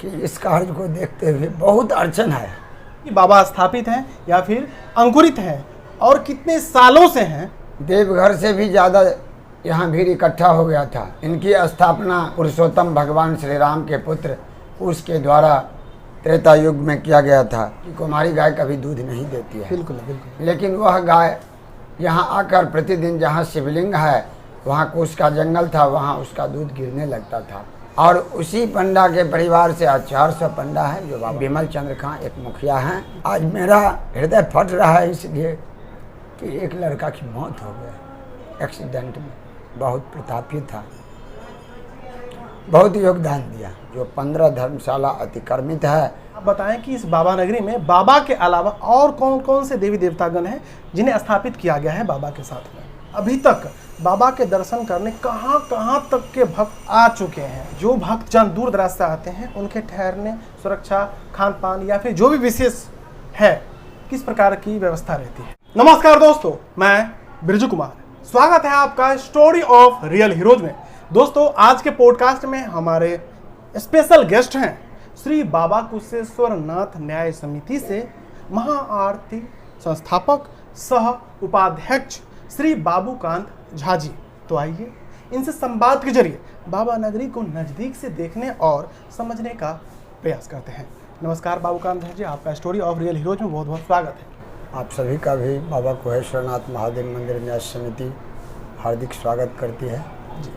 कि इस कार्य को देखते हुए बहुत अड़चन है कि बाबा स्थापित हैं या फिर अंकुरित हैं और कितने सालों से हैं। देवघर से भी ज़्यादा यहाँ भीड़ इकट्ठा हो गया था। इनकी स्थापना पुरुषोत्तम भगवान श्री राम के पुत्र कुश के द्वारा त्रेता युग में किया गया था कि कुमारी गाय कभी दूध नहीं देती है। बिल्कुल बिल्कुल। लेकिन वह गाय यहाँ आकर प्रतिदिन जहाँ शिवलिंग है वहाँ कुश का जंगल था, वहाँ उसका दूध गिरने लगता था। और उसी पंडा के परिवार से आज 400 पंडा है जो बाबा विमल चंद्र खां एक मुखिया हैं। आज मेरा हृदय फट रहा है इसलिए कि एक लड़का की मौत हो गया एक्सीडेंट में। बहुत प्रतापी था, बहुत योगदान दिया। जो 15 धर्मशाला अतिक्रमित है। आप बताएं कि इस बाबा नगरी में बाबा के अलावा और कौन कौन से देवी देवतागण हैं जिन्हें स्थापित किया गया है बाबा के साथ में। अभी तक बाबा के दर्शन करने कहां कहां तक के भक्त आ चुके हैं। जो भक्त जन दूर दराज से आते हैं उनके ठहरने, सुरक्षा, खान पान या फिर जो भी विशेष है, किस प्रकार की व्यवस्था रहती है। नमस्कार दोस्तों, मैं बिरजू कुमार, स्वागत है आपका स्टोरी ऑफ रियल हीरोज में। दोस्तों, आज के पॉडकास्ट में हमारे स्पेशल गेस्ट हैं श्री बाबा कुशेश्वर नाथ न्याय समिति से महाआरती संस्थापक सह उपाध्यक्ष श्री बाबूकांत झा जी। तो आइए इनसे संवाद के जरिए बाबा नगरी को नज़दीक से देखने और समझने का प्रयास करते हैं। नमस्कार बाबूकांत झा जी, आपका स्टोरी ऑफ रियल हीरोज में बहुत बहुत स्वागत है। आप सभी का भी बाबा कुशेश्वरनाथ महादेव मंदिर न्याय समिति हार्दिक स्वागत करती है जी।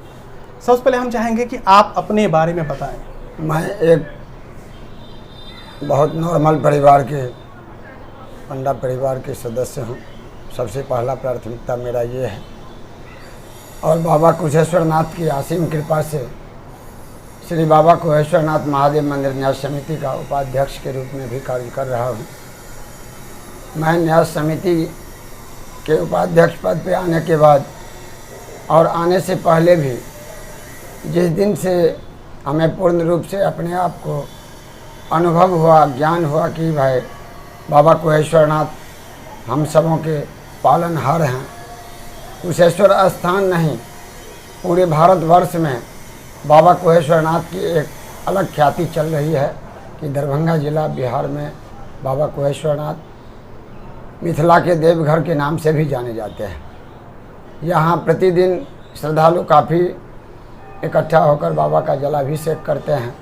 सबसे पहले हम चाहेंगे कि आप अपने बारे में बताएं। मैं एक बहुत नॉर्मल परिवार के पंडा परिवार के सदस्य हूँ। सबसे पहला प्राथमिकता मेरा ये है और बाबा कुशेश्वरनाथ की असीम कृपा से श्री बाबा कुशेश्वरनाथ महादेव मंदिर न्यास समिति का उपाध्यक्ष के रूप में भी कार्य कर रहा हूँ। मैं न्यास समिति के उपाध्यक्ष पद पे आने के बाद और आने से पहले भी जिस दिन से हमें पूर्ण रूप से अपने आप को अनुभव हुआ, ज्ञान हुआ कि भाई बाबा कुशेश्वरनाथ हम सबों के पालनहार हैं। कुशेश्वर स्थान नहीं, पूरे भारतवर्ष में बाबा कुशेश्वरनाथ की एक अलग ख्याति चल रही है कि दरभंगा जिला बिहार में बाबा कुशेश्वरनाथ मिथिला के देवघर के नाम से भी जाने जाते हैं। यहाँ प्रतिदिन श्रद्धालु काफ़ी इकट्ठा होकर बाबा का जलाभिषेक करते हैं।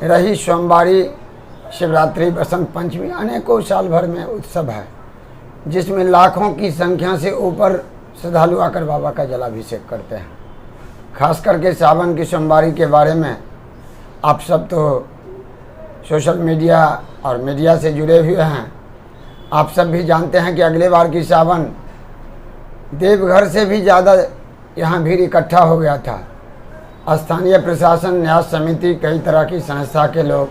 रही सोमवारी, शिवरात्रि, बसंत पंचमी, अनेकों साल भर में उत्सव है जिसमें लाखों की संख्या से ऊपर श्रद्धालु आकर बाबा का जलाभिषेक करते हैं। खास करके सावन की सोमवारी के बारे में आप सब तो सोशल मीडिया और मीडिया से जुड़े हुए हैं। आप सब भी जानते हैं कि अगले बार की सावन देवघर से भी ज़्यादा यहाँ भीड़ इकट्ठा हो गया था। स्थानीय प्रशासन, न्यास समिति, कई तरह की संस्था के लोग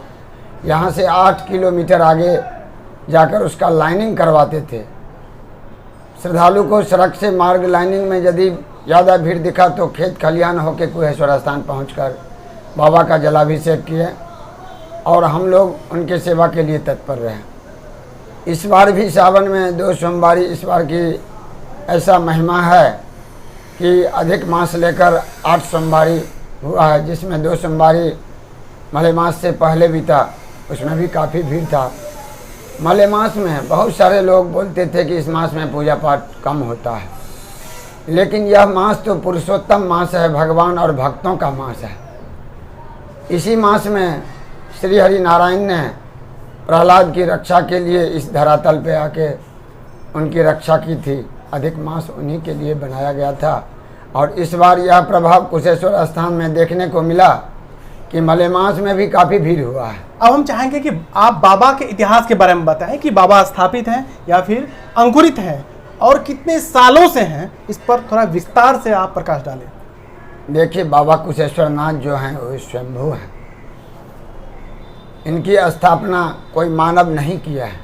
यहाँ से 8 किलोमीटर आगे जाकर उसका लाइनिंग करवाते थे। श्रद्धालु को सड़क से मार्ग लाइनिंग में यदि ज़्यादा भीड़ दिखा तो खेत खलिहान होकर कुशेश्वर स्थान पहुंचकर बाबा का जलाभिषेक किए और हम लोग उनके सेवा के लिए तत्पर रहे। इस बार भी सावन में 2 सोमवारी इस बार की ऐसा महिमा है कि अधिक मास लेकर 8 सोमवारी हुआ है, जिसमें 2 सोमवारी मलेमास से पहले भी था, उसमें भी काफ़ी भीड़ था। मलेमास में बहुत सारे लोग बोलते थे कि इस मास में पूजा पाठ कम होता है, लेकिन यह मास तो पुरुषोत्तम मास है, भगवान और भक्तों का मास है। इसी मास में श्री हरि नारायण ने प्रहलाद की रक्षा के लिए इस धरातल पे आके उनकी रक्षा की थी। अधिक मास उन्हीं के लिए बनाया गया था और इस बार यह प्रभाव कुशेश्वर स्थान में देखने को मिला कि मलेमास में भी काफ़ी भीड़ हुआ है। अब हम चाहेंगे कि आप बाबा के इतिहास के बारे में बताएं कि बाबा स्थापित हैं या फिर अंकुरित हैं और कितने सालों से हैं, इस पर थोड़ा विस्तार से आप प्रकाश डालें। देखिए, बाबा कुशेश्वरनाथ जो हैं वो स्वयंभू हैं। इनकी स्थापना कोई मानव नहीं किया है,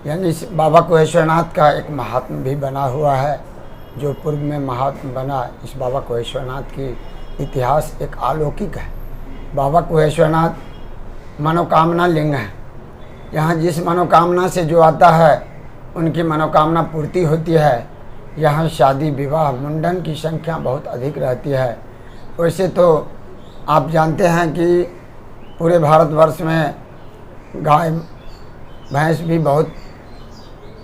यानी बाबा कुशेश्वरनाथ का एक महात्मा भी बना हुआ है जो पूर्व में महात्मा बना। इस बाबा कुशेश्वरनाथ की इतिहास एक अलौकिक है। बाबा कुशेश्वरनाथ मनोकामना लिंग है। यहाँ जिस मनोकामना से जो आता है उनकी मनोकामना पूर्ति होती है। यहाँ शादी, विवाह, मुंडन की संख्या बहुत अधिक रहती है। वैसे तो आप जानते हैं कि पूरे भारतवर्ष में गाय भैंस भी बहुत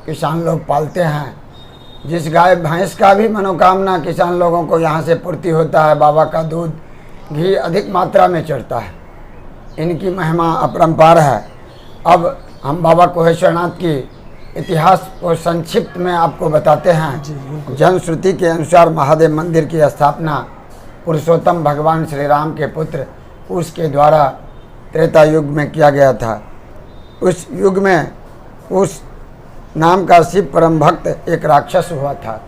किसान लोग पालते हैं। जिस गाय भैंस का भी मनोकामना किसान लोगों को यहाँ से पूर्ति होता है। बाबा का दूध घी अधिक मात्रा में चढ़ता है। इनकी महिमा अपरंपार है। अब हम बाबा कोहेश्वरनाथ की इतिहास को संक्षिप्त में आपको बताते हैं। जनश्रुति के अनुसार महादेव मंदिर की स्थापना पुरुषोत्तम भगवान श्री राम के पुत्र उसके द्वारा त्रेता युग में किया गया था। उस युग में उस नाम का शिव परम भक्त एक राक्षस हुआ था।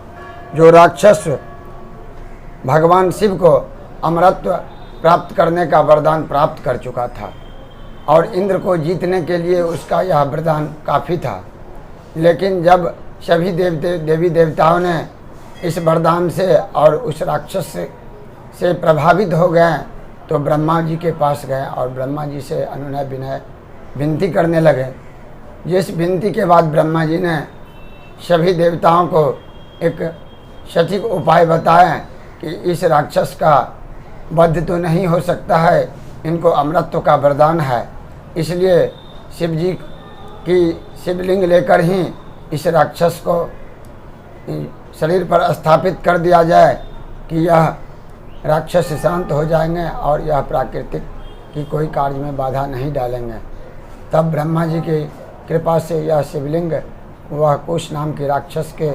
जो राक्षस भगवान शिव को अमरत्व प्राप्त करने का वरदान प्राप्त कर चुका था और इंद्र को जीतने के लिए उसका यह वरदान काफ़ी था। लेकिन जब सभी देवी देवताओं ने इस वरदान से और उस राक्षस से प्रभावित हो गए तो ब्रह्मा जी के पास गए और ब्रह्मा जी से अनुनय विनय विनती करने लगे। जिस विनती के बाद ब्रह्मा जी ने सभी देवताओं को एक सटीक उपाय बताया कि इस राक्षस का वध तो नहीं हो सकता है, इनको अमरत्व का वरदान है, इसलिए शिव जी की शिवलिंग लेकर ही इस राक्षस को शरीर पर स्थापित कर दिया जाए कि यह राक्षस शांत हो जाएंगे और यह प्राकृतिक की कोई कार्य में बाधा नहीं डालेंगे। तब ब्रह्मा जी की कृपा से यह शिवलिंग वह कुश नाम के राक्षस के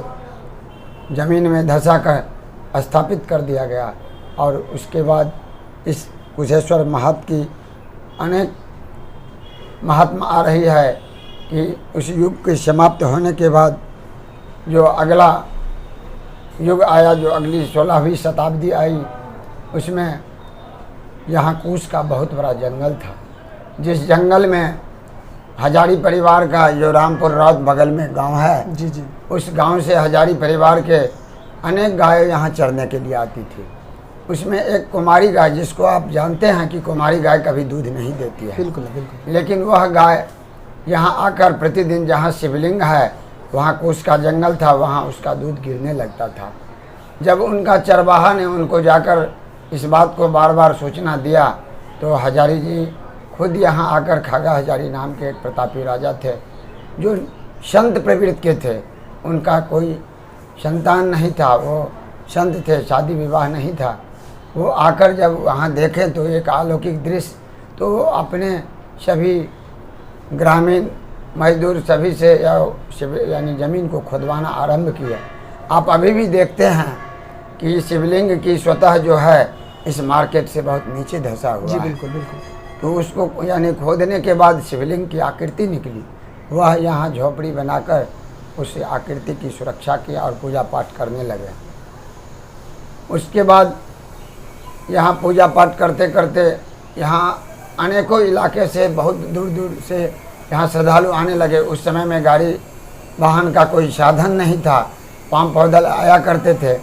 जमीन में धंसा कर स्थापित कर दिया गया। और उसके बाद इस कुशेश्वर महत की अनेक महात्मा आ रही है कि उस युग के समाप्त होने के बाद जो अगला युग आया, जो अगली 16वीं शताब्दी आई, उसमें यहाँ कुश का बहुत बड़ा जंगल था। जिस जंगल में हजारी परिवार का, जो रामपुर राउत बगल में गांव है, जी जी, उस गांव से हजारी परिवार के अनेक गायें यहाँ चरने के लिए आती थी। उसमें एक कुमारी गाय, जिसको आप जानते हैं कि कुमारी गाय कभी दूध नहीं देती है, बिल्कुल बिल्कुल, लेकिन वह गाय यहाँ आकर प्रतिदिन जहाँ शिवलिंग है वहाँ कुश का जंगल था, वहाँ उसका दूध गिरने लगता था। जब उनका चरवाहा ने उनको जाकर इस बात को बार बार सूचना दिया तो हजारी जी खुद यहाँ आकर, खागा हजारी नाम के एक प्रतापी राजा थे जो संत प्रवृत्ति के थे, उनका कोई संतान नहीं था, वो संत थे, शादी विवाह नहीं था। वो आकर जब वहाँ देखे तो एक अलौकिक दृश्य, तो वो अपने सभी ग्रामीण मजदूर सभी से यानी ज़मीन को खुदवाना आरंभ किया। आप अभी भी देखते हैं कि शिवलिंग की स्वतः जो है इस मार्केट से बहुत नीचे धंसा हुआ जी, है। बिल्कुल बिल्कुल। तो उसको यानी खोदने के बाद शिवलिंग की आकृति निकली, वह यहाँ झोपड़ी बनाकर उस आकृति की सुरक्षा की और पूजा पाठ करने लगे। उसके बाद यहाँ पूजा पाठ करते करते यहाँ अनेकों इलाके से, बहुत दूर दूर से यहाँ श्रद्धालु आने लगे। उस समय में गाड़ी वाहन का कोई साधन नहीं था, पांव पैदल आया करते थे।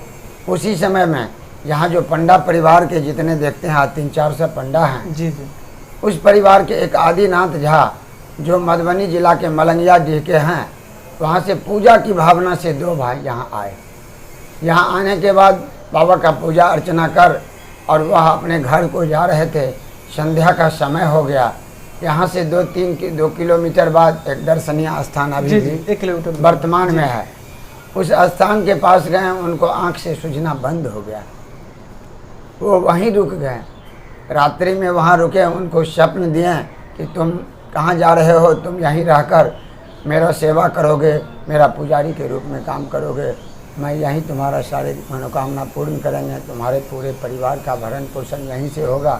उसी समय में यहाँ जो पंडा परिवार के जितने देखते हैं 300-400 पंडा हैं, जी जी, उस परिवार के एक आदिनाथ झा जो मधुबनी जिला के मलंगिया डीह के हैं, वहाँ से पूजा की भावना से 2 भाई यहाँ आए। यहाँ आने के बाद बाबा का पूजा अर्चना कर और वह अपने घर को जा रहे थे। संध्या का समय हो गया। यहाँ से 2 किलोमीटर बाद एक दर्शनीय स्थान अभी भी 1 किलोमीटर वर्तमान में है। उस स्थान के पास गए, उनको आँख से सूझना बंद हो गया, वो वहीं रुक गए। रात्रि में वहाँ रुके, उनको स्वप्न दिए कि तुम कहाँ जा रहे हो, तुम यहीं रहकर मेरा सेवा करोगे, मेरा पुजारी के रूप में काम करोगे, मैं यहीं तुम्हारा सारे मनोकामना पूर्ण करेंगे, तुम्हारे पूरे परिवार का भरण पोषण यहीं से होगा।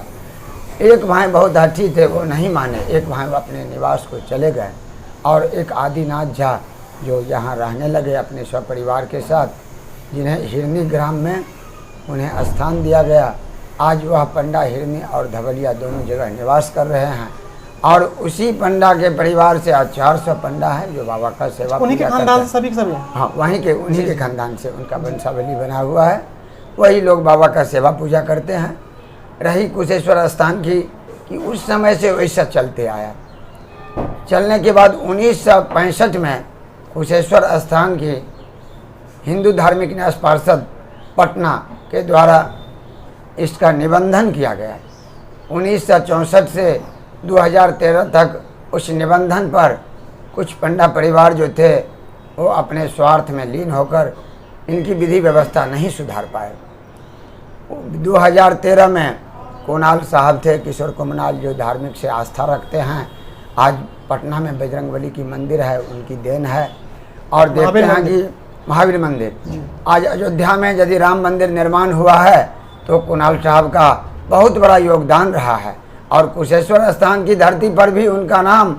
एक भाई बहुत हठी थे, वो नहीं माने। एक भाई अपने निवास को चले गए और एक आदिनाथ झा जो यहाँ रहने लगे अपने स्वपरिवार के साथ, जिन्हें हिरनी ग्राम में उन्हें स्थान दिया गया। आज वह पंडा हिरनी और धवलिया दोनों जगह निवास कर रहे हैं और उसी पंडा के परिवार से आज 400 पंडा हैं जो बाबा का सेवा उन्हीं के खानदान से सभी सभी। हाँ, उन्हीं के खानदान से उनका वंशावली बना हुआ है। वही लोग बाबा का सेवा पूजा करते हैं। रही कुशेश्वर स्थान की कि उस समय से वैसा चलते आया। चलने के बाद 1965 में कुशेश्वर स्थान की हिंदू धार्मिक न्यास पार्षद पटना के द्वारा इसका निबंधन किया गया। 1964 से 2013 तक उस निबंधन पर कुछ पंडा परिवार जो थे वो अपने स्वार्थ में लीन होकर इनकी विधि व्यवस्था नहीं सुधार पाए। 2013 में कुणाल साहब थे, किशोर कुमनाल, जो धार्मिक से आस्था रखते हैं, आज पटना में बजरंगबली की मंदिर है, उनकी देन है। और देखते हैं कि महावीर मंदिर, आज अयोध्या में यदि राम मंदिर निर्माण हुआ है तो कुणाल साहब का बहुत बड़ा योगदान रहा है। और कुशेश्वर स्थान की धरती पर भी उनका नाम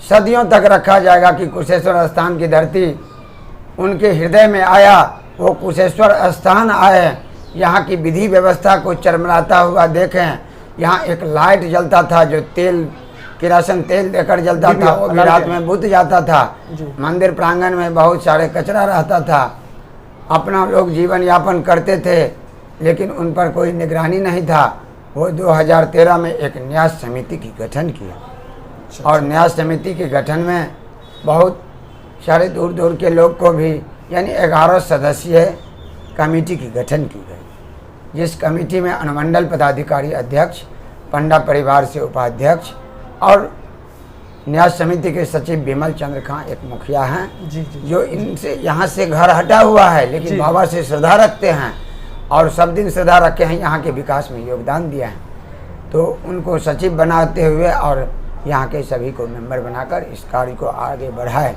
सदियों तक रखा जाएगा कि कुशेश्वर स्थान की धरती उनके हृदय में आया, वो कुशेश्वर स्थान आए, यहाँ की विधि व्यवस्था को चरमराता हुआ देखें। यहाँ एक लाइट जलता था जो तेल, किरासन तेल देकर जलता था, वो भी रात में बुझ जाता था। मंदिर प्रांगण में बहुत सारे कचरा रहता था, अपना लोग जीवन यापन करते थे लेकिन उन पर कोई निगरानी नहीं था। वो 2013 में एक न्यास समिति की गठन किया और न्यास समिति के गठन में बहुत सारे दूर दूर के लोग को भी, यानी 11 सदस्यीय कमेटी की गठन की गई, जिस कमेटी में अनुमंडल पदाधिकारी अध्यक्ष, पंडा परिवार से उपाध्यक्ष और न्यास समिति के सचिव विमल चंद्र खां एक मुखिया हैं जो इनसे यहाँ से घर हटा हुआ है लेकिन बाबा से श्रद्धा रखते हैं और सब दिन श्रद्धा रखे हैं, यहाँ के विकास में योगदान दिया है। तो उनको सचिव बनाते हुए और यहाँ के सभी को मेंबर बनाकर इस कार्य को आगे बढ़ाए।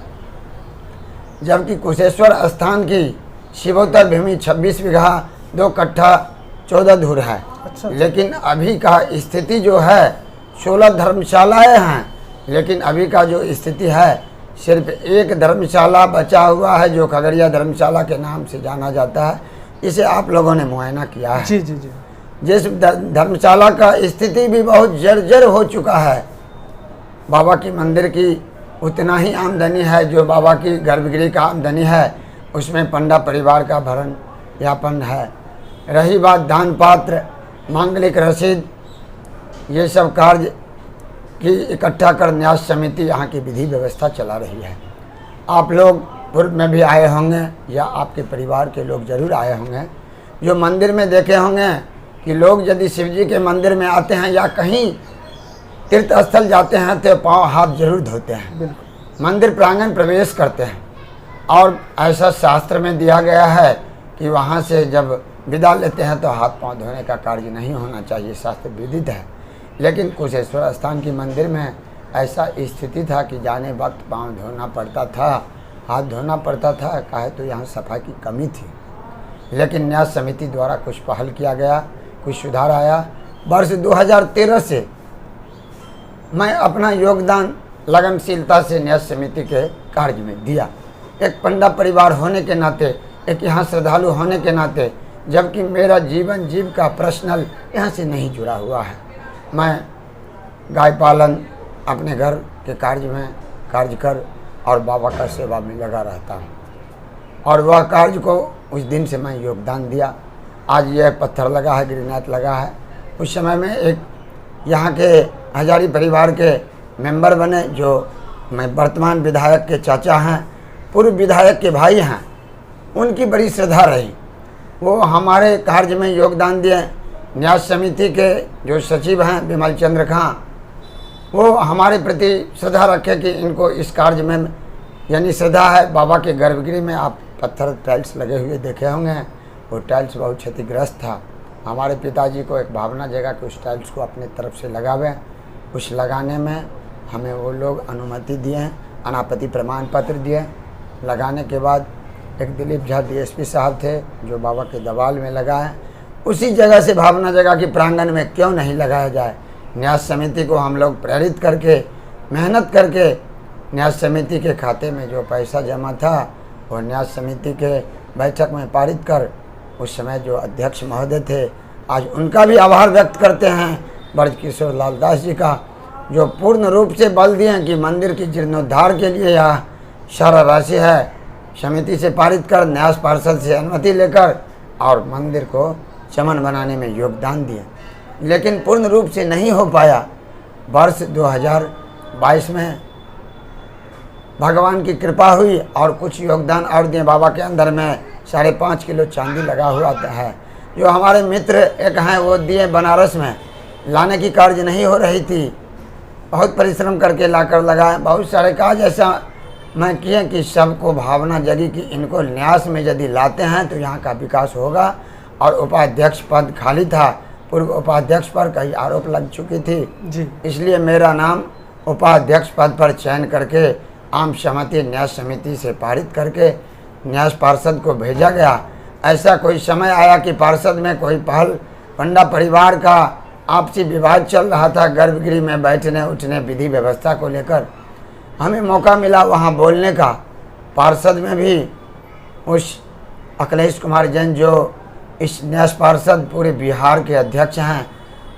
जबकि कुशेश्वर स्थान की शिवोत्तर भूमि 26 बीघा 2 कट्ठा 14 धुर है। लेकिन अभी का स्थिति जो है 16 धर्मशालाएँ हैं, लेकिन अभी का जो स्थिति है सिर्फ एक धर्मशाला बचा हुआ है जो खगड़िया धर्मशाला के नाम से जाना जाता है। इसे आप लोगों ने मुआयना किया है। जी जी जी। जिस धर्मशाला का स्थिति भी बहुत जर्जर हो चुका है। बाबा की मंदिर की उतना ही आमदनी है जो बाबा की गर्भगृह का आमदनी है, उसमें पंडा परिवार का भरण यापन है। रही बात दान पात्र, मांगलिक रसीद, ये सब कार्य की इकट्ठा कर न्यास समिति यहाँ की विधि व्यवस्था चला रही है। आप लोग पूर्व में भी आए होंगे या आपके परिवार के लोग जरूर आए होंगे, जो मंदिर में देखे होंगे कि लोग यदि शिव जी के मंदिर में आते हैं या कहीं तीर्थ स्थल जाते हैं तो पाँव हाथ जरूर धोते हैं, मंदिर प्रांगण प्रवेश करते हैं। और ऐसा शास्त्र में दिया गया है कि वहाँ से जब विदा लेते हैं तो हाथ पाँव धोने का कार्य नहीं होना चाहिए, शास्त्र विदित है। लेकिन कुशेश्वर स्थान की मंदिर में ऐसा स्थिति था कि जाने वक्त पाँव धोना पड़ता था, हाथ धोना पड़ता था, काहे तो यहाँ सफाई की कमी थी। लेकिन न्यास समिति द्वारा कुछ पहल किया गया, कुछ सुधार आया। वर्ष 2013 से मैं अपना योगदान लगनशीलता से न्यास समिति के कार्य में दिया, एक पंडा परिवार होने के नाते, एक यहाँ श्रद्धालु होने के नाते, जबकि मेरा जीवन जीव का पर्सनल यहाँ से नहीं जुड़ा हुआ है। मैं गाय पालन, अपने घर के कार्य में कार्य कर और बाबा का सेवा में लगा रहता हूँ और वह कार्य को उस दिन से मैं योगदान दिया। आज यह पत्थर लगा है, ग्रेनाइट लगा है। उस समय में एक यहाँ के हजारी परिवार के मेंबर बने, जो मैं वर्तमान विधायक के चाचा हैं, पूर्व विधायक के भाई हैं, उनकी बड़ी श्रद्धा रही। वो हमारे कार्य में योगदान दिए। न्यास समिति के जो सचिव हैं विमल चंद्र खां, वो हमारे प्रति श्रद्धा रखे कि इनको इस कार्य में, यानी श्रद्धा है। बाबा के गर्भगृह में आप पत्थर टाइल्स लगे हुए देखे होंगे, वो टाइल्स बहुत क्षतिग्रस्त था। हमारे पिताजी को एक भावना जगा कि उस टाइल्स को अपने तरफ से लगावें। उस लगाने में हमें वो लोग अनुमति दिए, अनापत्ति प्रमाण पत्र दिए। लगाने के बाद एक दिलीप झा डीएसपी साहब थे जो बाबा के दबाल में लगाए। उसी जगह से भावना जगा कि प्रांगण में क्यों नहीं लगाया जाए। न्यास समिति को हम लोग प्रेरित करके, मेहनत करके, न्यास समिति के खाते में जो पैसा जमा था वो न्यास समिति के बैठक में पारित कर, उस समय जो अध्यक्ष महोदय थे, आज उनका भी आभार व्यक्त करते हैं ब्रजकिशोर लाल दास जी का, जो पूर्ण रूप से बल दिए कि मंदिर की जीर्णोद्धार के लिए यह सारा राशि है समिति से पारित कर, न्यास पार्षद से अनुमति लेकर और मंदिर को चमन बनाने में योगदान दिए। लेकिन पूर्ण रूप से नहीं हो पाया। वर्ष 2022 में भगवान की कृपा हुई और कुछ योगदान और दिए। बाबा के अंदर में 5.5 किलो चांदी लगा हुआ है, जो हमारे मित्र एक हैं वो दिए बनारस में। लाने की कार्य नहीं हो रही थी, बहुत परिश्रम करके लाकर लगाए। बहुत सारे काज ऐसा मैं किए कि सबको भावना जगी कि इनको न्यास में यदि लाते हैं तो यहाँ का विकास होगा। और उपाध्यक्ष पद खाली था, पूर्व उपाध्यक्ष पर कई आरोप लग चुकी थी जी। इसलिए मेरा नाम उपाध्यक्ष पद पर चयन करके आम सहमति न्यास समिति से पारित करके न्यास पार्षद को भेजा गया। ऐसा कोई समय आया कि पार्षद में कोई पहल पंडा परिवार का आपसी विवाद चल रहा था गर्भगृह में बैठने उठने विधि व्यवस्था को लेकर। हमें मौका मिला वहाँ बोलने का। पार्षद में भी उस अखिलेश कुमार जैन जो इस न्यास पार्षद पूरे बिहार के अध्यक्ष हैं,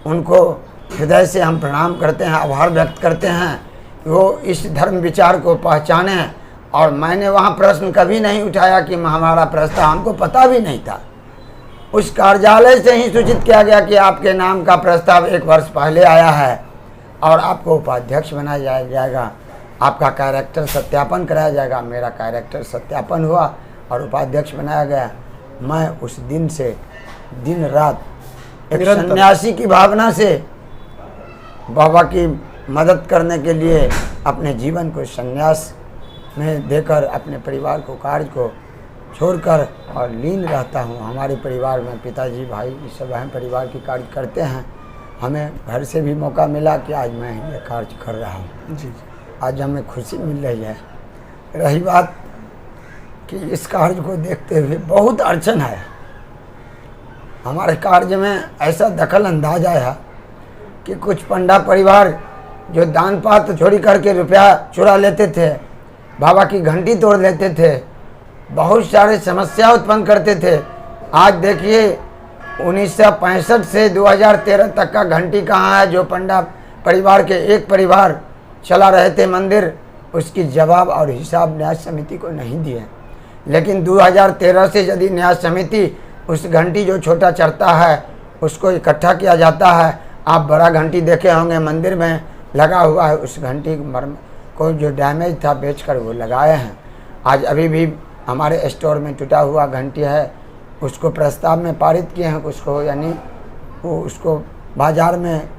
उनको हृदय से हम प्रणाम करते हैं, आभार व्यक्त करते हैं वो इस धर्म विचार को पहचाने। और मैंने वहाँ प्रश्न कभी नहीं उठाया कि हमारा प्रस्ताव, हमको पता भी नहीं था। उस कार्यालय से ही सूचित किया गया कि आपके नाम का प्रस्ताव 1 वर्ष पहले आया है और आपको उपाध्यक्ष बनाया जाएगा, आपका कैरेक्टर सत्यापन कराया जाएगा। मेरा कैरेक्टर सत्यापन हुआ और उपाध्यक्ष बनाया गया। मैं उस दिन से दिन रात एक सन्यासी की भावना से बाबा की मदद करने के लिए अपने जीवन को संन्यास में देकर अपने परिवार को कार्य को छोड़कर और लीन रहता हूँ। हमारे परिवार में पिताजी भाई ये सब हैं, परिवार की कार्य करते हैं। हमें घर से भी मौका मिला कि आज मैं ये कार्य कर रहा हूँ जी। आज हमें खुशी मिल रही है। रही बात कि इस कार्य को देखते हुए बहुत अड़चन है। हमारे कार्य में ऐसा दखल अंदाज आया कि कुछ पंडा परिवार जो दान पात्र चोरी करके रुपया चुरा लेते थे, बाबा की घंटी तोड़ लेते थे, बहुत सारे समस्या उत्पन्न करते थे। आज देखिए 1965 से 2013 तक का घंटी कहाँ है जो पंडा परिवार के एक परिवार चला रहे थे मंदिर, उसकी जवाब और हिसाब न्यास समिति को नहीं दिए। लेकिन 2013 से यदि न्यास समिति उस घंटी जो छोटा चढ़ता है उसको इकट्ठा किया जाता है। आप बड़ा घंटी देखे होंगे मंदिर में लगा हुआ है, उस घंटी को जो डैमेज था बेचकर वो लगाए हैं। आज अभी भी हमारे स्टोर में टूटा हुआ घंटी है, उसको प्रस्ताव में पारित किए हैं, उसको यानी वो उसको बाजार में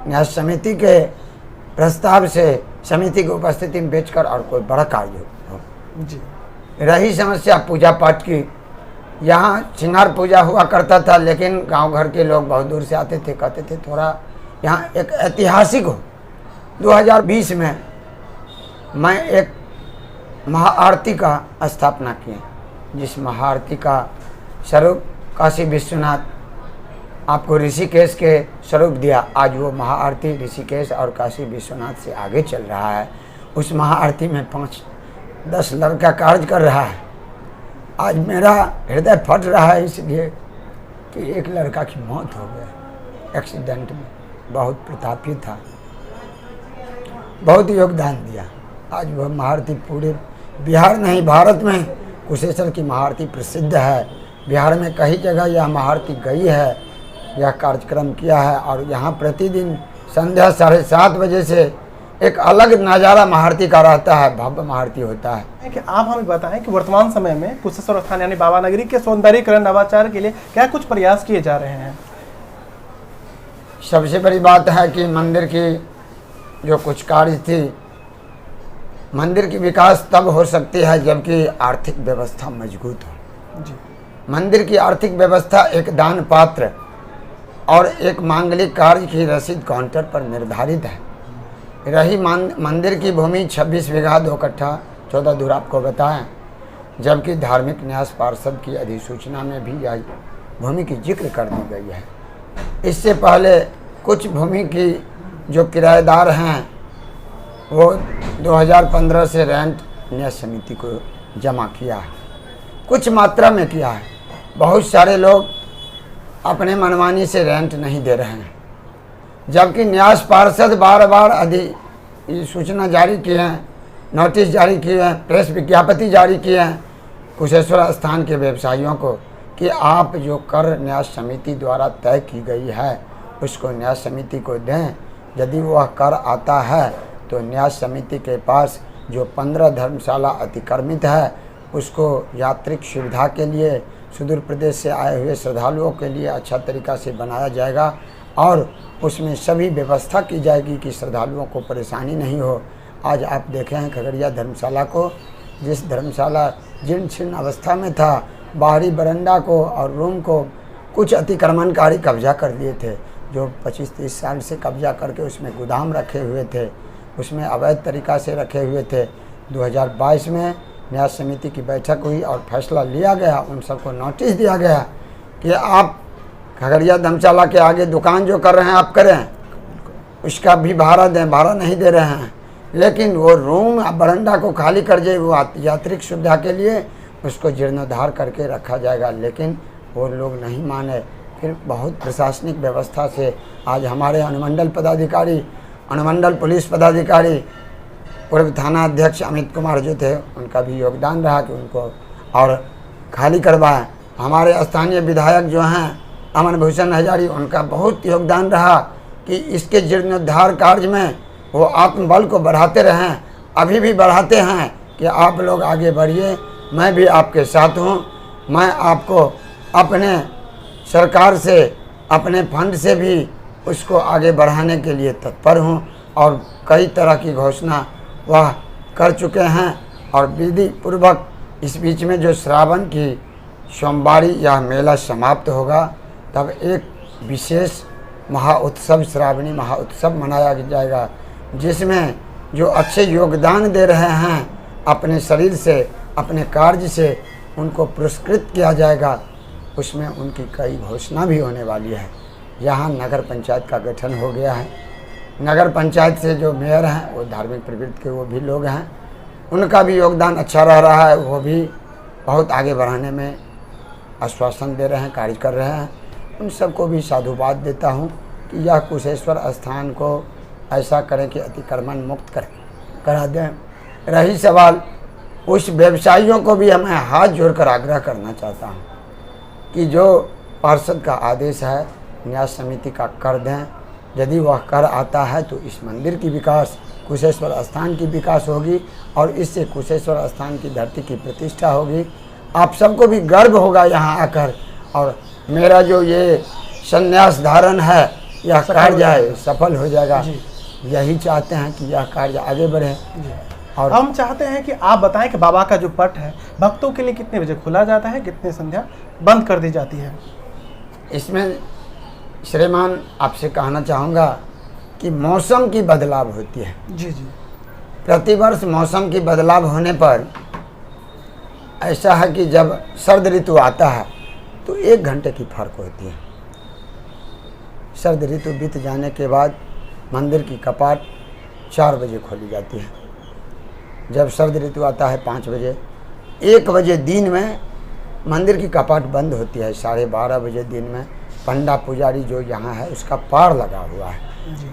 न्यास समिति के प्रस्ताव से समिति की उपस्थिति में बेचकर और कोई बड़ा कार्य हो। जी। रही समस्या पूजा पाठ की, यहाँ श्रृंगार पूजा हुआ करता था लेकिन गांव घर के लोग बहुत दूर से आते थे, कहते थे थोड़ा यहाँ एक ऐतिहासिक हो। 2020 में मैं एक महाआरती का स्थापना किए, जिस महाआरती का स्वरूप काशी विश्वनाथ आपको ऋषिकेश के स्वरूप दिया। आज वो महाआरती ऋषिकेश और काशी विश्वनाथ से आगे चल रहा है। उस महाआरती में 5-10 लड़का कार्य कर रहा है। आज मेरा हृदय फट रहा है इसलिए कि एक लड़का की मौत हो गई एक्सीडेंट में। बहुत प्रतापी था, बहुत योगदान दिया। आज वह महाआरती पूरे बिहार नहीं भारत में कुशेश्वर की महाआरती प्रसिद्ध है। बिहार में कई जगह यह महाआरती गई है, यह कार्यक्रम किया है और यहाँ प्रतिदिन संध्या 7:30 बजे से एक अलग नज़ारा महाआरती का रहता है, भव्य महाआरती होता है। कि आप हमें बताएं कि वर्तमान समय में कुशेश्वर स्थान यानी बाबा नगरी के सौंदर्यीकरण नवाचार के लिए क्या कुछ प्रयास किए जा रहे हैं? सबसे बड़ी बात है कि मंदिर की जो कुछ कार्य थी, मंदिर की विकास तब हो सकती है जबकि आर्थिक व्यवस्था मजबूत हो। जी। मंदिर की आर्थिक व्यवस्था एक दान पात्र और एक मांगलिक कार्य की रसीद काउंटर पर निर्धारित है। रही मंदिर की भूमि 26 बीघा 2 कट्ठा 14 धुर आपको बताएं, जबकि धार्मिक न्यास पार्षद की अधिसूचना में भी यह भूमि की जिक्र कर दी गई है। इससे पहले कुछ भूमि की जो किराएदार हैं वो 2015 से रेंट न्यास समिति को जमा किया है, कुछ मात्रा में किया है। बहुत सारे लोग अपने मनमानी से रेंट नहीं दे रहे हैं, जबकि न्यास पार्षद बार बार सूचना जारी किए हैं, नोटिस जारी किए हैं, प्रेस विज्ञापति जारी किए हैं कुशेश्वर स्थान के व्यवसायियों को कि आप जो कर न्यास समिति द्वारा तय की गई है उसको न्यास समिति को दें। यदि वह कर आता है तो न्यास समिति के पास जो 15 धर्मशाला अतिक्रमित है उसको यात्रिक सुविधा के लिए सुदूर प्रदेश से आए हुए श्रद्धालुओं के लिए अच्छा तरीक़ा से बनाया जाएगा और उसमें सभी व्यवस्था की जाएगी कि श्रद्धालुओं को परेशानी नहीं हो। आज आप देखे हैं खगड़िया धर्मशाला को, जिस धर्मशाला जीर्ण शीर्ण अवस्था में था, बाहरी बरंडा को और रूम को कुछ अतिक्रमणकारी कब्जा कर लिए थे, जो 25-30 साल से कब्जा करके उसमें गोदाम रखे हुए थे, उसमें अवैध तरीक़ा से रखे हुए थे। 2022 में न्यास समिति की बैठक हुई और फैसला लिया गया, उन सबको नोटिस दिया गया कि आप खगड़िया धर्मशाला के आगे दुकान जो कर रहे हैं आप करें, उसका भी भाड़ा दें, भाड़ा नहीं दे रहे हैं, लेकिन वो रूम बरंडा को खाली कर जाए, वो यात्रिक सुविधा के लिए उसको जीर्णोद्धार करके रखा जाएगा। लेकिन वो लोग नहीं माने। फिर बहुत प्रशासनिक व्यवस्था से आज हमारे अनुमंडल पदाधिकारी, अनुमंडल पुलिस पदाधिकारी, पूर्व थाना अध्यक्ष अमित कुमार जो थे, उनका भी योगदान रहा कि उनको और खाली करवाएं। हमारे स्थानीय विधायक जो हैं अमन भूषण हजारी, उनका बहुत योगदान रहा कि इसके जीर्णोद्धार कार्य में वो आत्मबल को बढ़ाते रहें, अभी भी बढ़ाते हैं कि आप लोग आगे बढ़िए, मैं भी आपके साथ हूँ। मैं आपको अपने सरकार से, अपने फंड से भी उसको आगे बढ़ाने के लिए तत्पर हूँ और कई तरह की घोषणा वह कर चुके हैं। और विधि पूर्वक इस बीच में जो श्रावण की सोमवारी या मेला समाप्त होगा, तब एक विशेष महाउत्सव, श्रावणी महाउत्सव मनाया जाएगा, जिसमें जो अच्छे योगदान दे रहे हैं अपने शरीर से, अपने कार्य से, उनको पुरस्कृत किया जाएगा। उसमें उनकी कई घोषणा भी होने वाली है। यहाँ नगर पंचायत का गठन हो गया है। नगर पंचायत से जो मेयर हैं वो धार्मिक प्रवृत्ति के वो भी लोग हैं, उनका भी योगदान अच्छा रह रहा है, वो भी बहुत आगे बढ़ाने में आश्वासन दे रहे हैं, कार्य कर रहे हैं। उन सबको भी साधुवाद देता हूँ कि यह कुशेश्वर स्थान को ऐसा करें कि अतिक्रमण मुक्त करा दें। रही सवाल उस व्यवसायियों को भी मैं हाथ जोड़कर आग्रह करना चाहता हूँ कि जो पार्षद का आदेश है न्यास समिति का कर दें। यदि वह कर आता है तो इस मंदिर की विकास, कुशेश्वर स्थान की विकास होगी और इससे कुशेश्वर स्थान की धरती की प्रतिष्ठा होगी। आप सबको भी गर्व होगा यहाँ आकर, और मेरा जो ये संन्यास धारण है यह कार्य सफल हो जाएगा। यही चाहते हैं कि यह कार्य आगे बढ़े। और हम चाहते हैं कि आप बताएं कि बाबा का जो पट है भक्तों के लिए कितने बजे खुला जाता है, कितने संध्या बंद कर दी जाती है? इसमें श्रीमान आपसे कहना चाहूँगा कि मौसम की बदलाव होती है। जी जी। प्रतिवर्ष मौसम की बदलाव होने पर ऐसा है कि जब सर्द ऋतु आता है तो 1 घंटे की फर्क होती है। सर्द ऋतु बीत जाने के बाद मंदिर की कपाट 4 बजे खोली जाती है। जब सर्द ऋतु आता है 5 बजे, 1 बजे दिन में मंदिर की कपाट बंद होती है। 12:30 बजे दिन में पंडा पुजारी जो यहाँ है उसका पार लगा हुआ है,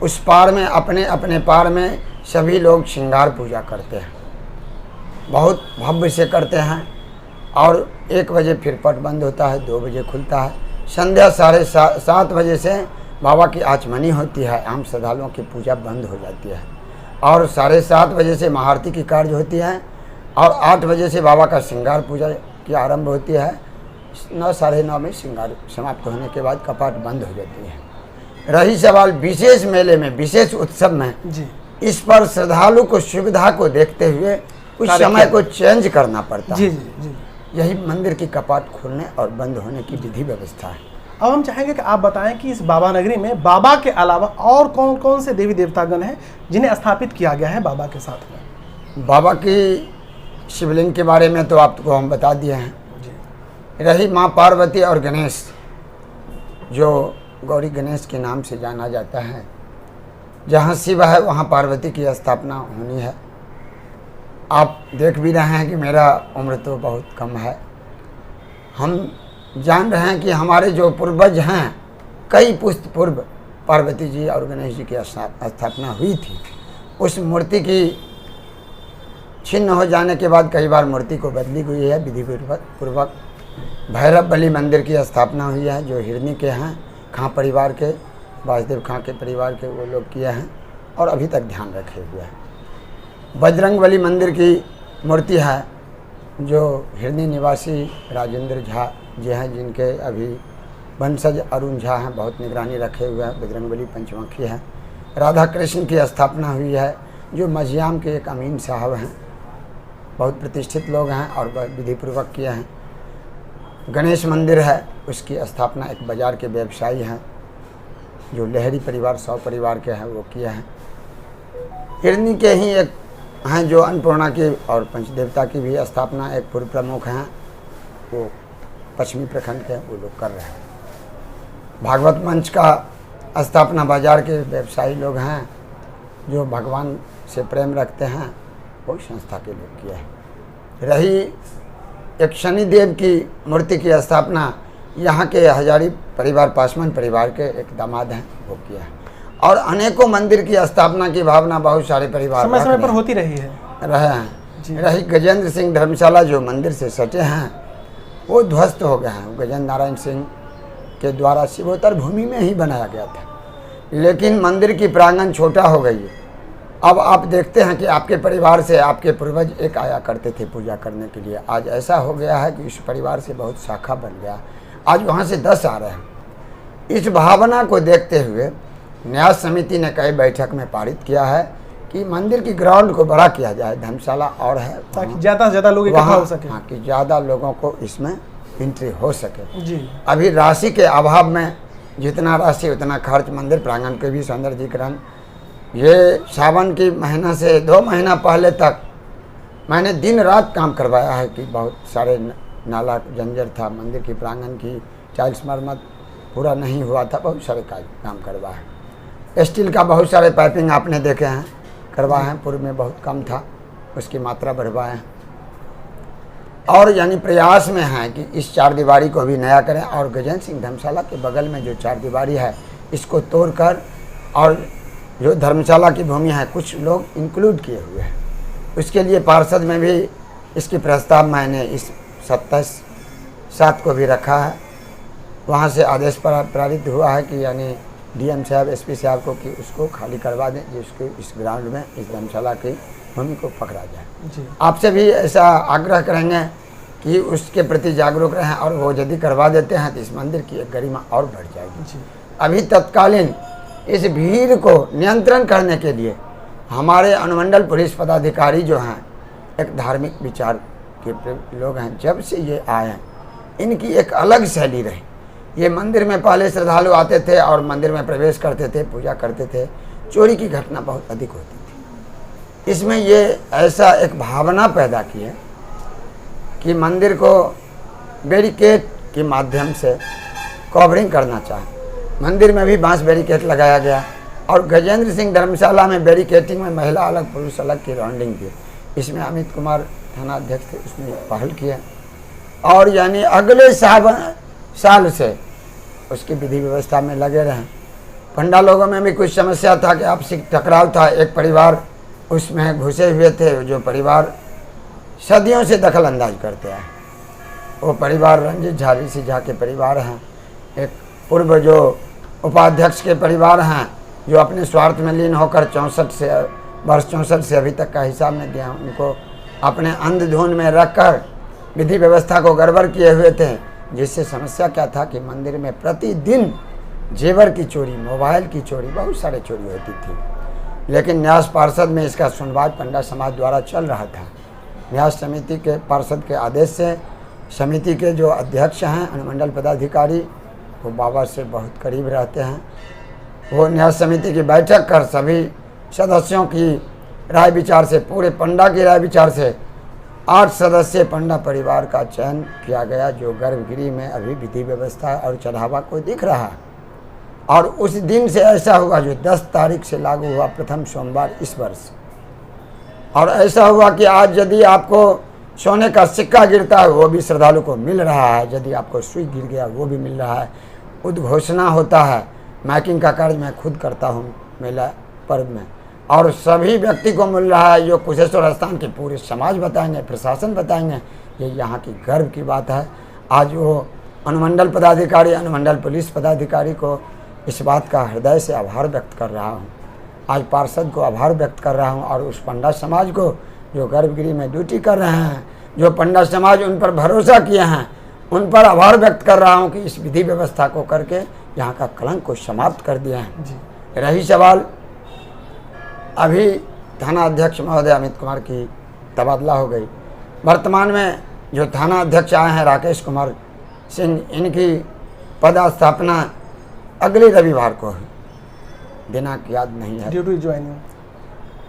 उस पार में अपने अपने पार में सभी लोग श्रृंगार पूजा करते हैं, बहुत भव्य से करते हैं। और 1 बजे फिर पट बंद होता है, 2 बजे खुलता है। संध्या 7:30 बजे से बाबा की आचमनी होती है, आम श्रद्धालुओं की पूजा बंद हो जाती है। और 7:30 बजे से महाआरती की कार्य होती है और 8 बजे से बाबा का श्रृंगार पूजा की आरंभ होती है। 9, 9:30 में श्रृंगार समाप्त होने के बाद कपाट बंद हो जाती है। रही सवाल विशेष मेले में, विशेष उत्सव में जी, इस पर श्रद्धालु को सुविधा को देखते हुए कुछ समय को चेंज करना पड़ता है। जी जी जी। यही मंदिर की कपाट खोलने और बंद होने की विधि व्यवस्था है। अब हम चाहेंगे कि आप बताएं कि इस बाबा नगरी में बाबा के अलावा और कौन कौन से देवी देवतागण हैं जिन्हें स्थापित किया गया है बाबा के साथ में? बाबा की शिवलिंग के बारे में तो आपको हम बता दिए हैं। रही माँ पार्वती और गणेश, जो गौरी गणेश के नाम से जाना जाता है, जहाँ शिव है वहाँ पार्वती की स्थापना होनी है। आप देख भी रहे हैं कि मेरा उम्र तो बहुत कम है। हम जान रहे हैं कि हमारे जो पूर्वज हैं, कई पुस्त पूर्व पार्वती जी और गणेश जी की स्थापना हुई थी। उस मूर्ति की छिन्न हो जाने के बाद कई बार मूर्ति को बदली हुई है। विधि पूर्वक भैरव बलि मंदिर की स्थापना हुई है, जो हिरनी के हैं, खां परिवार के, वासुदेव खां के परिवार के वो लोग किए हैं और अभी तक ध्यान रखे हुए हैं। बजरंग बली मंदिर की मूर्ति है, जो हिरनी निवासी राजेंद्र झा जी हैं, जिनके अभी वंशज अरुण झा हैं, बहुत निगरानी रखे हुए हैं। बजरंगबली पंचमुखी है। राधा कृष्ण की स्थापना हुई है, जो मजियाम के एक अमीन साहब हैं, बहुत प्रतिष्ठित लोग हैं और विधिपूर्वक किए हैं। गणेश मंदिर है, उसकी स्थापना एक बाजार के व्यवसायी हैं, जो लहरी परिवार 100 परिवार के हैं, वो किए हैं। हिरनी के ही एक हैं जो अन्नपूर्णा की और पंचदेवता की भी स्थापना एक पूर्व प्रमुख हैं, वो पश्चिमी प्रखंड के वो लोग कर रहे हैं। भागवत मंच का स्थापना बाजार के व्यवसायी लोग हैं, जो भगवान से प्रेम रखते हैं, वो संस्था के लोग किए हैं। रही एक शनिदेव की मूर्ति की स्थापना यहाँ के हजारी परिवार, पासवान परिवार के एक दामाद हैं, वो किया है। और अनेकों मंदिर की स्थापना की भावना बहुत सारे परिवार समय समय पर होती रही हैं। रही गजेंद्र सिंह धर्मशाला जो मंदिर से सटे हैं, वो ध्वस्त हो गए हैं। गजेंद्र नारायण सिंह के द्वारा शिवोत्तर भूमि में ही बनाया गया था, लेकिन मंदिर की प्रांगण छोटा हो गई है। अब आप देखते हैं कि आपके परिवार से आपके पूर्वज एक आया करते थे पूजा करने के लिए, आज ऐसा हो गया है कि इस परिवार से बहुत शाखा बन गया, आज वहाँ से 10 आ रहे हैं। इस भावना को देखते हुए न्यास समिति ने कई बैठक में पारित किया है कि मंदिर की ग्राउंड को बड़ा किया जाए, धर्मशाला और है, ताकि ज़्यादा से ज़्यादा लोग इकट्ठा हो सके। हाँ, कि ज़्यादा लोगों को इसमें एंट्री हो सके जी। अभी राशि के अभाव में जितना राशि उतना खर्च, मंदिर प्रांगण के भी सौंदर्यीकरण। ये सावन की महीना से 2 महीना पहले तक मैंने दिन रात काम करवाया है कि बहुत सारे नाला जंजर था, मंदिर की प्रांगण की टाइल्स मरम्मत पूरा नहीं हुआ था, बहुत सारे काम करवाए हैं। स्टील का बहुत सारे पाइपिंग आपने देखे हैं, करवाए हैं, पूर्व में बहुत कम था, उसकी मात्रा बढ़वाए हैं। और यानी प्रयास में है कि इस 4 दीवारी को भी नया करें और गजेंद्र सिंह धर्मशाला के बगल में जो 4 दीवारी है इसको तोड़कर, और जो धर्मशाला की भूमि है कुछ लोग इंक्लूड किए हुए हैं, उसके लिए पार्षद में भी इसकी प्रस्ताव मैंने इस 27/7 को भी रखा है। वहाँ से आदेश पारित हुआ है कि यानी डीएम साहब, एसपी साहब को कि उसको खाली करवा दें, जिसको इस ग्राउंड में इस धर्मशाला की भूमि को पकड़ा जाए। आपसे भी ऐसा आग्रह करेंगे कि उसके प्रति जागरूक रहें, और वो यदि करवा देते हैं तो इस मंदिर की एक गरिमा और बढ़ जाएगी। अभी तत्कालीन इस भीड़ को नियंत्रण करने के लिए हमारे अनुमंडल पुलिस पदाधिकारी जो हैं एक धार्मिक विचार के लोग हैं। जब से ये आए हैं इनकी एक अलग शैली रही। ये मंदिर में पहले श्रद्धालु आते थे और मंदिर में प्रवेश करते थे, पूजा करते थे, चोरी की घटना बहुत अधिक होती थी। इसमें ये ऐसा एक भावना पैदा की है कि मंदिर को बैरिकेड के माध्यम से कवरिंग करना चाहे। मंदिर में भी बांस बैरिकेड लगाया गया, और गजेंद्र सिंह धर्मशाला में बैरिकेटिंग में महिला अलग पुरुष अलग की राउंडिंग की। इसमें अमित कुमार थाना अध्यक्ष थे, उसने पहल किया, और यानी अगले साल से उसकी विधि व्यवस्था में लगे रहें। पंडा लोगों में भी कुछ समस्या था कि आपसी टकराव था, एक परिवार उसमें घुसे हुए थे, जो परिवार सदियों से दखल अंदाज करते हैं। वो परिवार रंजित झा, ऋषि झा के परिवार हैं, एक पूर्व जो उपाध्यक्ष के परिवार हैं, जो अपने स्वार्थ में लीन होकर 64 से अभी तक का हिसाब नहीं दिया, उनको अपने अंधधुन में रखकर विधि व्यवस्था को गड़बड़ किए हुए थे। जिससे समस्या क्या था कि मंदिर में प्रतिदिन जेवर की चोरी, मोबाइल की चोरी, बहुत सारे चोरी होती थी। लेकिन न्यास पार्षद में इसका सुनवाई पंडा समाज द्वारा चल रहा था। न्यास समिति के पार्षद के आदेश से समिति के जो अध्यक्ष हैं अनुमंडल पदाधिकारी, वो बाबा से बहुत करीब रहते हैं। वो न्यास समिति की बैठक कर सभी सदस्यों की राय विचार से, पूरे पंडा की राय विचार से 8 सदस्यीय पंडा परिवार का चयन किया गया, जो गर्भगृह में अभी विधि व्यवस्था और चढ़ावा को दिख रहा है। और उस दिन से ऐसा हुआ जो 10 तारीख से लागू हुआ, प्रथम सोमवार इस वर्ष। और ऐसा हुआ कि आज यदि आपको सोने का सिक्का गिरता है वो भी श्रद्धालु को मिल रहा है, यदि आपको सुई गिर गया वो भी मिल रहा है। उद्घोषणा होता है, मैकिंग का कार्य मैं खुद करता हूँ मेला पर्व में, और सभी व्यक्ति को मिल रहा है, जो कुशेश्वर स्थान के पूरे समाज बताएंगे, प्रशासन बताएंगे। ये यहाँ की गर्व की बात है। आज वो अनुमंडल पदाधिकारी, अनुमंडल पुलिस पदाधिकारी को इस बात का हृदय से आभार व्यक्त कर रहा हूँ। आज पार्षद को आभार व्यक्त कर रहा हूँ, और उस पंडा समाज को जो गर्भगृह में ड्यूटी कर रहे हैं, जो पंडा समाज उन पर भरोसा किए हैं, उन पर आभार व्यक्त कर रहा हूं कि इस विधि व्यवस्था को करके यहाँ का कलंक को समाप्त कर दिया है। जी। रही सवाल, अभी थाना अध्यक्ष महोदय अमित कुमार की तबादला हो गई, वर्तमान में जो थाना अध्यक्ष आए हैं राकेश कुमार सिंह, इनकी पदस्थापना अगले रविवार को हुई, दिनांक याद नहीं है। ड्यूटी ज्वाइनिंग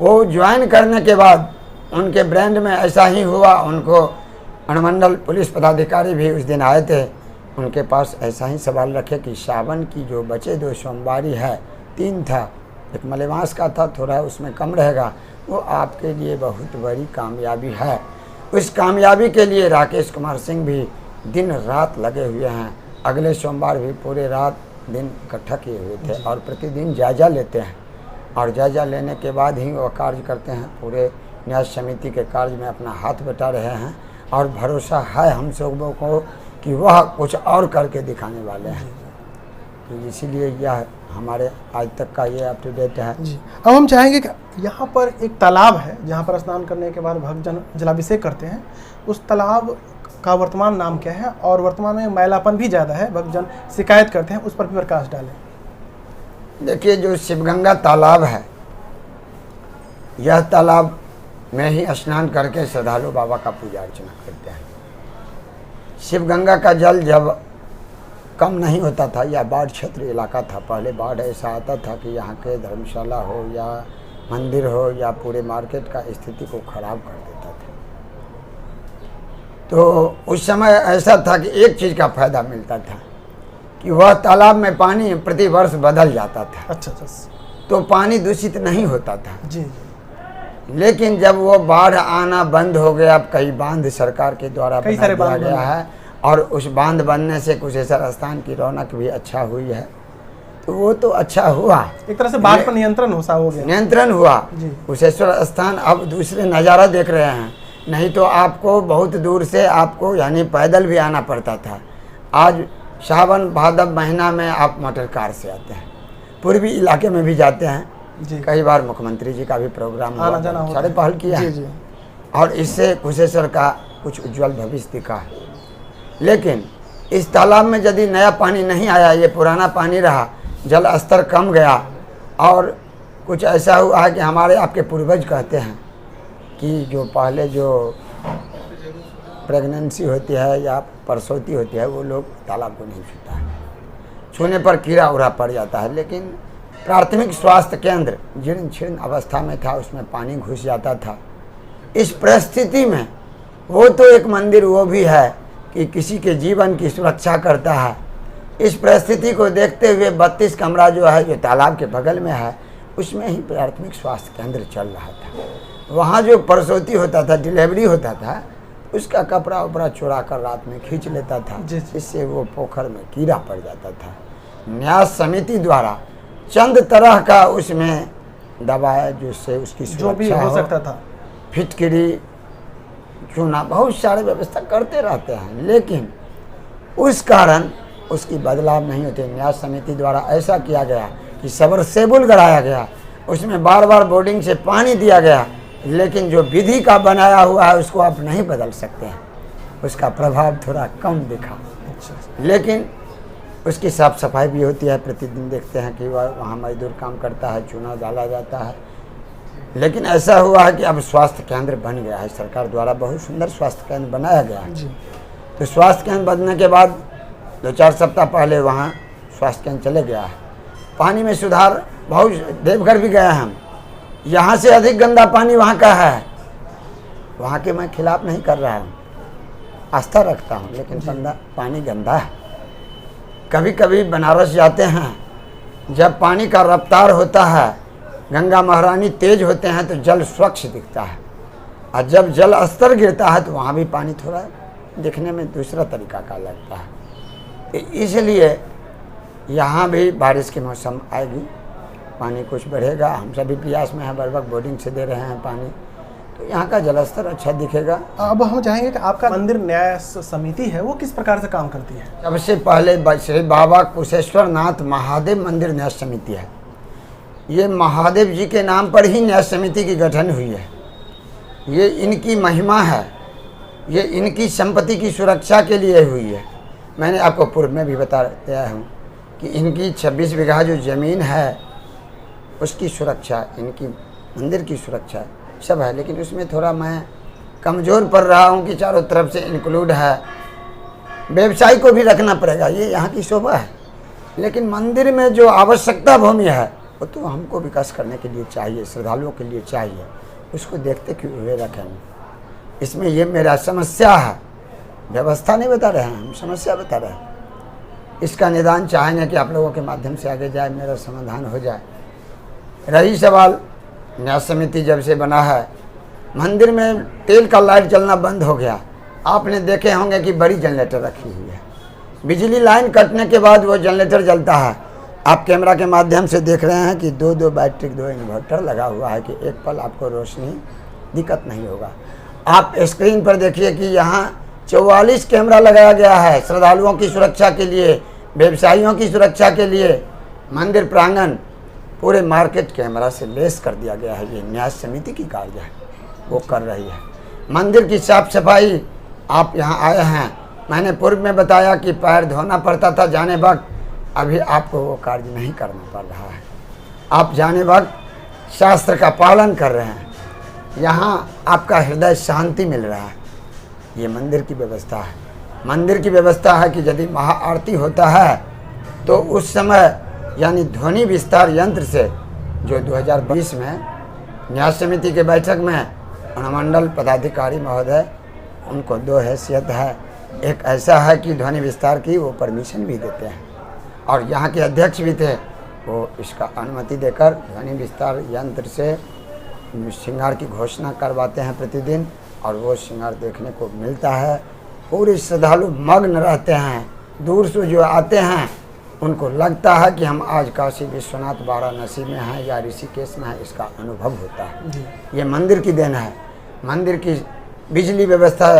वो ज्वाइन करने के बाद उनके ब्रांड में ऐसा ही हुआ, उनको अनुमंडल पुलिस पदाधिकारी भी उस दिन आए थे, उनके पास ऐसा ही सवाल रखे कि सावन की जो बचे 2 सोमवारी है, 3 था, एक मलेमास का था, थोड़ा उसमें कम रहेगा, वो आपके लिए बहुत बड़ी कामयाबी है। उस कामयाबी के लिए राकेश कुमार सिंह भी दिन रात लगे हुए हैं। अगले सोमवार भी पूरे रात दिन इकट्ठा किए हुए थे और प्रतिदिन जायजा लेते हैं और जायजा लेने के बाद ही वो कार्य करते हैं। पूरे न्याय समिति के कार्य में अपना हाथ बटा रहे हैं और भरोसा है हम सबों को कि वह कुछ और करके दिखाने वाले हैं। तो इसीलिए यह हमारे आज तक का ये अप टू डेट है जी। अब हम चाहेंगे कि यहाँ पर एक तालाब है जहाँ पर स्नान करने के बाद भक्तजन जलाभिषेक करते हैं, उस तालाब का वर्तमान नाम क्या है और वर्तमान में मैलापन भी ज़्यादा है, भक्तजन शिकायत करते हैं, उस पर भी प्रकाश डालें। देखिए, जो शिवगंगा तालाब है, यह तालाब में ही स्नान करके श्रद्धालु बाबा का पूजा अर्चना करते हैं। शिवगंगा का जल जब कम नहीं होता था, या बाढ़ क्षेत्र इलाका था, पहले बाढ़ ऐसा आता था कि यहाँ के धर्मशाला हो या मंदिर हो या पूरे मार्केट का स्थिति को खराब कर देता था। तो उस समय ऐसा था कि एक चीज़ का फायदा मिलता था कि वह तालाब में पानी प्रति वर्ष बदल जाता था। अच्छा, तो पानी दूषित नहीं होता था। जी। लेकिन जब वो बाढ़ आना बंद हो गया, अब कई बांध सरकार के द्वारा कई बना सारे दिया बांध गया है और उस बांध बनने से कुशेश्वर स्थान की रौनक भी अच्छा हुई है। तो वो तो अच्छा हुआ, एक तरह से बाढ़ पर नियंत्रण हो गया, नियंत्रण हुआ। जी। कुशेश्वर स्थान अब दूसरे नज़ारा देख रहे हैं, नहीं तो आपको बहुत दूर से आपको यानी पैदल भी आना पड़ता था। आज सावन भादव महीना में आप मोटर कार से आते हैं, पूर्वी इलाके में भी जाते हैं जी। कई बार मुख्यमंत्री जी का भी प्रोग्राम आना जाना होता सारे है। पहल किया जी, है जी। और इससे कुशेश्वर का कुछ उज्जवल भविष्य दिखा है। लेकिन इस तालाब में यदि नया पानी नहीं आया, ये पुराना पानी रहा, जल स्तर कम गया और कुछ ऐसा हुआ है कि हमारे आपके पूर्वज कहते हैं कि जो पहले जो प्रेगनेंसी होती है या प्रसूति होती है, वो लोग तालाब को नहीं छूता है, छूने पर कीड़ा उड़ा पड़ जाता है। लेकिन प्राथमिक स्वास्थ्य केंद्र जीर्ण शीर्ण अवस्था में था, उसमें पानी घुस जाता था। इस परिस्थिति में वो तो एक मंदिर वो भी है कि किसी के जीवन की सुरक्षा करता है। इस परिस्थिति को देखते हुए 32 कमरा जो है, जो तालाब के बगल में है, उसमें ही प्राथमिक स्वास्थ्य केंद्र चल रहा था। वहाँ जो प्रसूति होता था, डिलीवरी होता था, उसका कपड़ा उपड़ा चुरा कर रात में खींच लेता था, इससे वो पोखर में कीड़ा पड़ जाता था। न्याय समिति द्वारा चंद तरह का उसमें दबाया जिससे उसकी जो भी सुरक्षा हो सकता था, फिटकरी चूना, बहुत सारे व्यवस्था करते रहते हैं, लेकिन उस कारण उसकी बदलाव नहीं होते। न्याय समिति द्वारा ऐसा किया गया कि सबमर्सिबल गड़ाया गया, उसमें बार बार बोर्डिंग से पानी दिया गया, लेकिन जो विधि का बनाया हुआ है उसको आप नहीं बदल सकते हैं, उसका प्रभाव थोड़ा कम दिखा। लेकिन उसकी साफ सफाई भी होती है, प्रतिदिन देखते हैं कि वहाँ मजदूर काम करता है, चूना डाला जाता है। लेकिन ऐसा हुआ है कि अब स्वास्थ्य केंद्र बन गया है, सरकार द्वारा बहुत सुंदर स्वास्थ्य केंद्र बनाया गया है। तो स्वास्थ्य केंद्र बनने के बाद 2-4 सप्ताह पहले वहाँ स्वास्थ्य केंद्र चले गया है। पानी में सुधार, बहुत देवघर भी गए हम, यहाँ से अधिक गंदा पानी वहाँ का है। वहाँ के मैं खिलाफ नहीं कर रहा हूँ, आस्था रखता हूँ, लेकिन पानी गंदा है। कभी कभी बनारस जाते हैं, जब पानी का रफ्तार होता है, गंगा महारानी तेज होते हैं तो जल स्वच्छ दिखता है, और जब जल स्तर गिरता है तो वहाँ भी पानी थोड़ा दिखने में दूसरा तरीका का लगता है। तो इसलिए यहाँ भी बारिश के मौसम आएगी, पानी कुछ बढ़ेगा। हम सभी प्रयास में हैं, बर वक्त बोर्डिंग से दे रहे हैं पानी, तो यहाँ का जलस्तर अच्छा दिखेगा। अब हम चाहेंगे कि आपका मंदिर न्याय समिति है वो किस प्रकार से काम करती है? सबसे पहले श्री बाबा कुशेश्वर नाथ महादेव मंदिर न्याय समिति है। ये महादेव जी के नाम पर ही न्याय समिति की गठन हुई है। ये इनकी महिमा है ये इनकी संपत्ति की सुरक्षा के लिए हुई है। मैंने आपको पूर्व में भी बताया हूँ कि इनकी 26 बीघा जो ज़मीन है उसकी सुरक्षा, इनकी मंदिर की सुरक्षा सब है, लेकिन उसमें थोड़ा मैं कमज़ोर पड़ रहा हूँ कि चारों तरफ से इंक्लूड है। व्यवसाय को भी रखना पड़ेगा, ये यहाँ की शोभा है, लेकिन मंदिर में जो आवश्यकता भूमि है वो तो हमको विकास करने के लिए चाहिए, श्रद्धालुओं के लिए चाहिए, उसको देखते हुए रखेंगे। इसमें ये मेरा समस्या है, व्यवस्था नहीं बता रहे हैं हम, समस्या बता रहे हैं। इसका निदान चाहेंगे कि आप लोगों के माध्यम से आगे जाए, मेरा समाधान हो जाए। रही सवाल न्यास समिति जब से बना है, मंदिर में तेल का लाइट जलना बंद हो गया। आपने देखे होंगे कि बड़ी जनरेटर रखी हुई है, बिजली लाइन कटने के बाद वो जनरेटर जलता है। आप कैमरा के माध्यम से देख रहे हैं कि दो बैटरी, 2 इन्वर्टर लगा हुआ है कि एक पल आपको रोशनी दिक्कत नहीं होगा। आप स्क्रीन पर देखिए कि यहाँ 44 कैमरा लगाया गया है श्रद्धालुओं की सुरक्षा के लिए, व्यवसायियों की सुरक्षा के लिए। मंदिर प्रांगण पूरे मार्केट कैमरा से लेस कर दिया गया है। ये न्यास समिति की कार्य है, वो कर रही है। मंदिर की साफ सफाई, आप यहाँ आए हैं, मैंने पूर्व में बताया कि पैर धोना पड़ता था जाने वक्त, अभी आपको वो कार्य नहीं करना पड़ रहा है। आप जाने वक्त शास्त्र का पालन कर रहे हैं, यहाँ आपका हृदय शांति मिल रहा है। ये मंदिर की व्यवस्था है। मंदिर की व्यवस्था है कि यदि महाआरती होता है तो उस समय यानी ध्वनि विस्तार यंत्र से, जो 2020 में न्यास समिति के बैठक में अनुमंडल पदाधिकारी महोदय, उनको 2 हैसियत है। एक ऐसा है कि ध्वनि विस्तार की वो परमिशन भी देते हैं, और यहाँ के अध्यक्ष भी थे, वो इसका अनुमति देकर ध्वनि विस्तार यंत्र से श्रृंगार की घोषणा करवाते हैं प्रतिदिन, और वो श्रृंगार देखने को मिलता है। पूरे श्रद्धालु मग्न रहते हैं, दूर से जो आते हैं उनको लगता है कि हम आज काशी विश्वनाथ वाराणसी में हैं या ऋषिकेश में हैं, इसका अनुभव होता है। ये मंदिर की देन है। मंदिर की बिजली व्यवस्था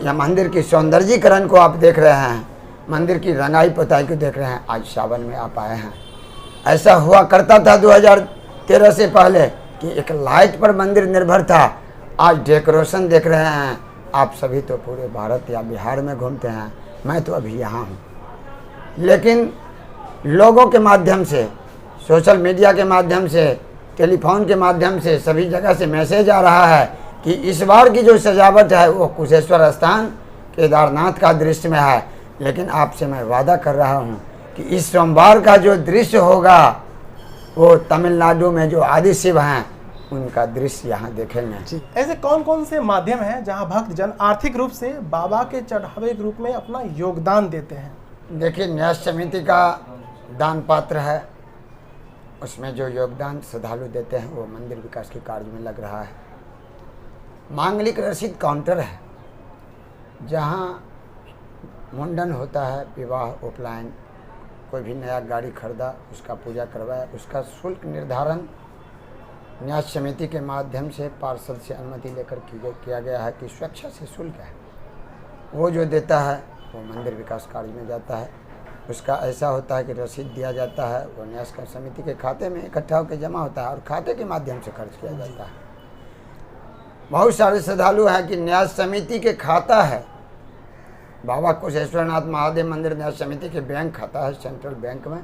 या मंदिर की सौंदर्यीकरण को आप देख रहे हैं, मंदिर की रंगाई पोताई को देख रहे हैं। आज सावन में आप आए हैं, ऐसा हुआ करता था 2013 से पहले कि एक लाइट पर मंदिर निर्भर था। आज डेकोरेशन देख रहे हैं। आप सभी तो पूरे भारत या बिहार में घूमते हैं, मैं तो अभी यहाँ हूँ, लेकिन लोगों के माध्यम से, सोशल मीडिया के माध्यम से, टेलीफोन के माध्यम से सभी जगह से मैसेज आ रहा है कि इस बार की जो सजावट है वो कुशेश्वर स्थान केदारनाथ का दृश्य में है। लेकिन आपसे मैं वादा कर रहा हूँ कि इस सोमवार का जो दृश्य होगा वो तमिलनाडु में जो आदि शिव हैं उनका दृश्य यहाँ देखेंगे। ऐसे कौन कौन से माध्यम हैं जहाँ भक्तजन आर्थिक रूप से बाबा के चढ़ावे के रूप में अपना योगदान देते हैं? देखिए, न्यास समिति का दान पात्र है, उसमें जो योगदान श्रद्धालु देते हैं वो मंदिर विकास के कार्य में लग रहा है। मांगलिक रसीद काउंटर है, जहाँ मुंडन होता है, विवाह, उपनयन, कोई भी नया गाड़ी खरीदा, उसका पूजा करवाया, उसका शुल्क निर्धारण न्यास समिति के माध्यम से पार्षद से अनुमति लेकर किया गया है कि स्वेच्छा से शुल्क है, वो जो देता है वो मंदिर विकास कार्य में जाता है। उसका ऐसा होता है कि रसीद दिया जाता है, वो न्यास समिति के खाते में इकट्ठा होकर जमा होता है और खाते के माध्यम से खर्च किया जाता है। बहुत सारे श्रद्धालु हैं कि न्यास समिति के खाता है, बाबा कुशेश्वरनाथ महादेव मंदिर न्यास समिति के बैंक खाता है सेंट्रल बैंक में,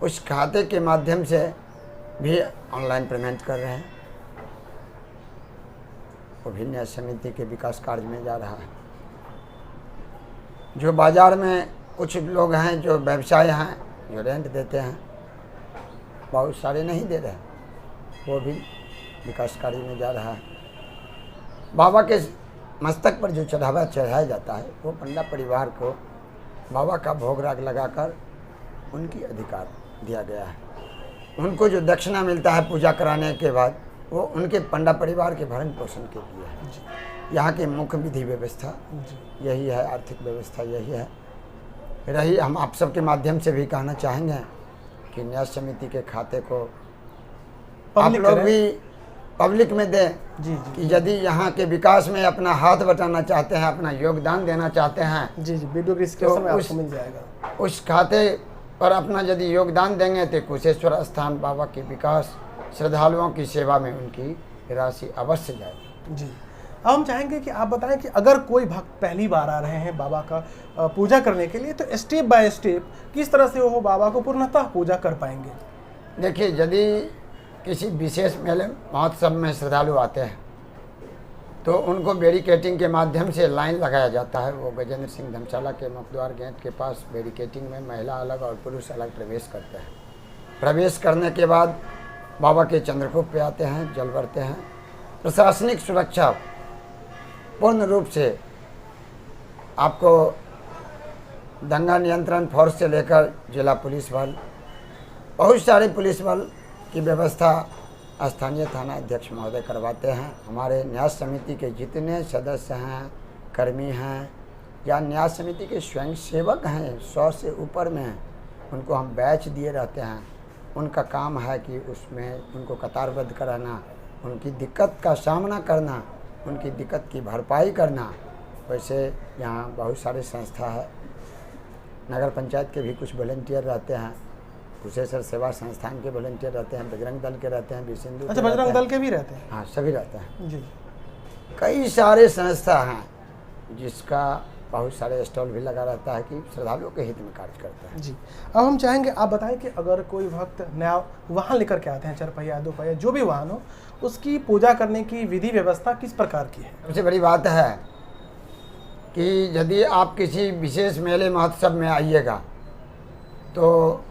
उस खाते के माध्यम से भी ऑनलाइन पेमेंट कर रहे हैं, वो भी न्यास समिति के विकास कार्य में जा रहा है। जो बाज़ार में कुछ लोग हैं जो व्यवसाय हैं जो रेंट देते हैं, बहुत सारे नहीं दे रहे, वो भी विकास कार्य में जा रहा है। बाबा के मस्तक पर जो चढ़ावा चढ़ाया जाता है वो पंडा परिवार को बाबा का भोग राग लगाकर उनकी अधिकार दिया गया है। उनको जो दक्षिणा मिलता है पूजा कराने के बाद वो उनके पंडा परिवार के भरण पोषण के लिए है। यहाँ की मुख्य विधि व्यवस्था यही है, आर्थिक व्यवस्था यही है। रही हम आप सबके माध्यम से भी कहना चाहेंगे कि न्यास समिति के खाते को आप लोग भी पब्लिक में दें कि यदि यहाँ के विकास में अपना हाथ बटाना चाहते हैं, अपना योगदान देना चाहते हैं, जी वीडियो डिस्क्रिप्शन में आपको मिल जाएगा। उस खाते पर अपना यदि योगदान देंगे तो कुशेश्वर स्थान बाबा के विकास, श्रद्धालुओं की सेवा में उनकी राशि अवश्य जाएगी। जी, अब हम चाहेंगे कि आप बताएं कि अगर कोई भक्त पहली बार आ रहे हैं बाबा का पूजा करने के लिए, तो स्टेप बाय स्टेप किस तरह से वो बाबा को पूर्णतः पूजा कर पाएंगे? देखिए, यदि किसी विशेष मेले महोत्सव में श्रद्धालु आते हैं तो उनको बैरिकेटिंग के माध्यम से लाइन लगाया जाता है। वो गजेंद्र सिंह धर्मशाला के मुख्द्वार गेट के पास बैरिकेटिंग में महिला अलग और पुरुष अलग प्रवेश करते हैं। प्रवेश करने के बाद बाबा के चंद्रकूप पे आते हैं, जल भरते हैं। प्रशासनिक सुरक्षा पूर्ण रूप से आपको दंगा नियंत्रण फोर्स से लेकर जिला पुलिस बल, बहुत सारे पुलिस बल की व्यवस्था स्थानीय थाना अध्यक्ष महोदय करवाते हैं। हमारे न्यास समिति के जितने सदस्य हैं, कर्मी हैं या न्यास समिति के स्वयं सेवक हैं, 100 से ऊपर में हैं, उनको हम बैच दिए रहते हैं। उनका काम है कि उसमें उनको कतारबद्ध कराना, उनकी दिक्कत का सामना करना, उनकी दिक्कत की भरपाई करना। वैसे यहाँ बहुत सारे संस्था है, नगर पंचायत के भी कुछ वॉलंटियर रहते हैं, कुशेश्वर सेवा संस्थान के वॉलंटियर रहते हैं, बजरंग दल के रहते हैं, विसिंधु। अच्छा, बजरंग दल के भी रहते हैं? हाँ, सभी रहते हैं जी। कई सारे संस्था हैं जिसका बहुत सारे स्टॉल भी लगा रहता है कि श्रद्धालुओं के हित में कार्य करता है। जी। अब हम चाहेंगे आप बताएं कि अगर कोई भक्त नया वाहन लेकर के आते हैं, 4 पहिया 2 पहिया जो भी वाहन हो, उसकी पूजा करने की विधि व्यवस्था किस प्रकार की है? सबसे बड़ी बात है कि यदि आप किसी विशेष मेले महोत्सव में आइएगा तो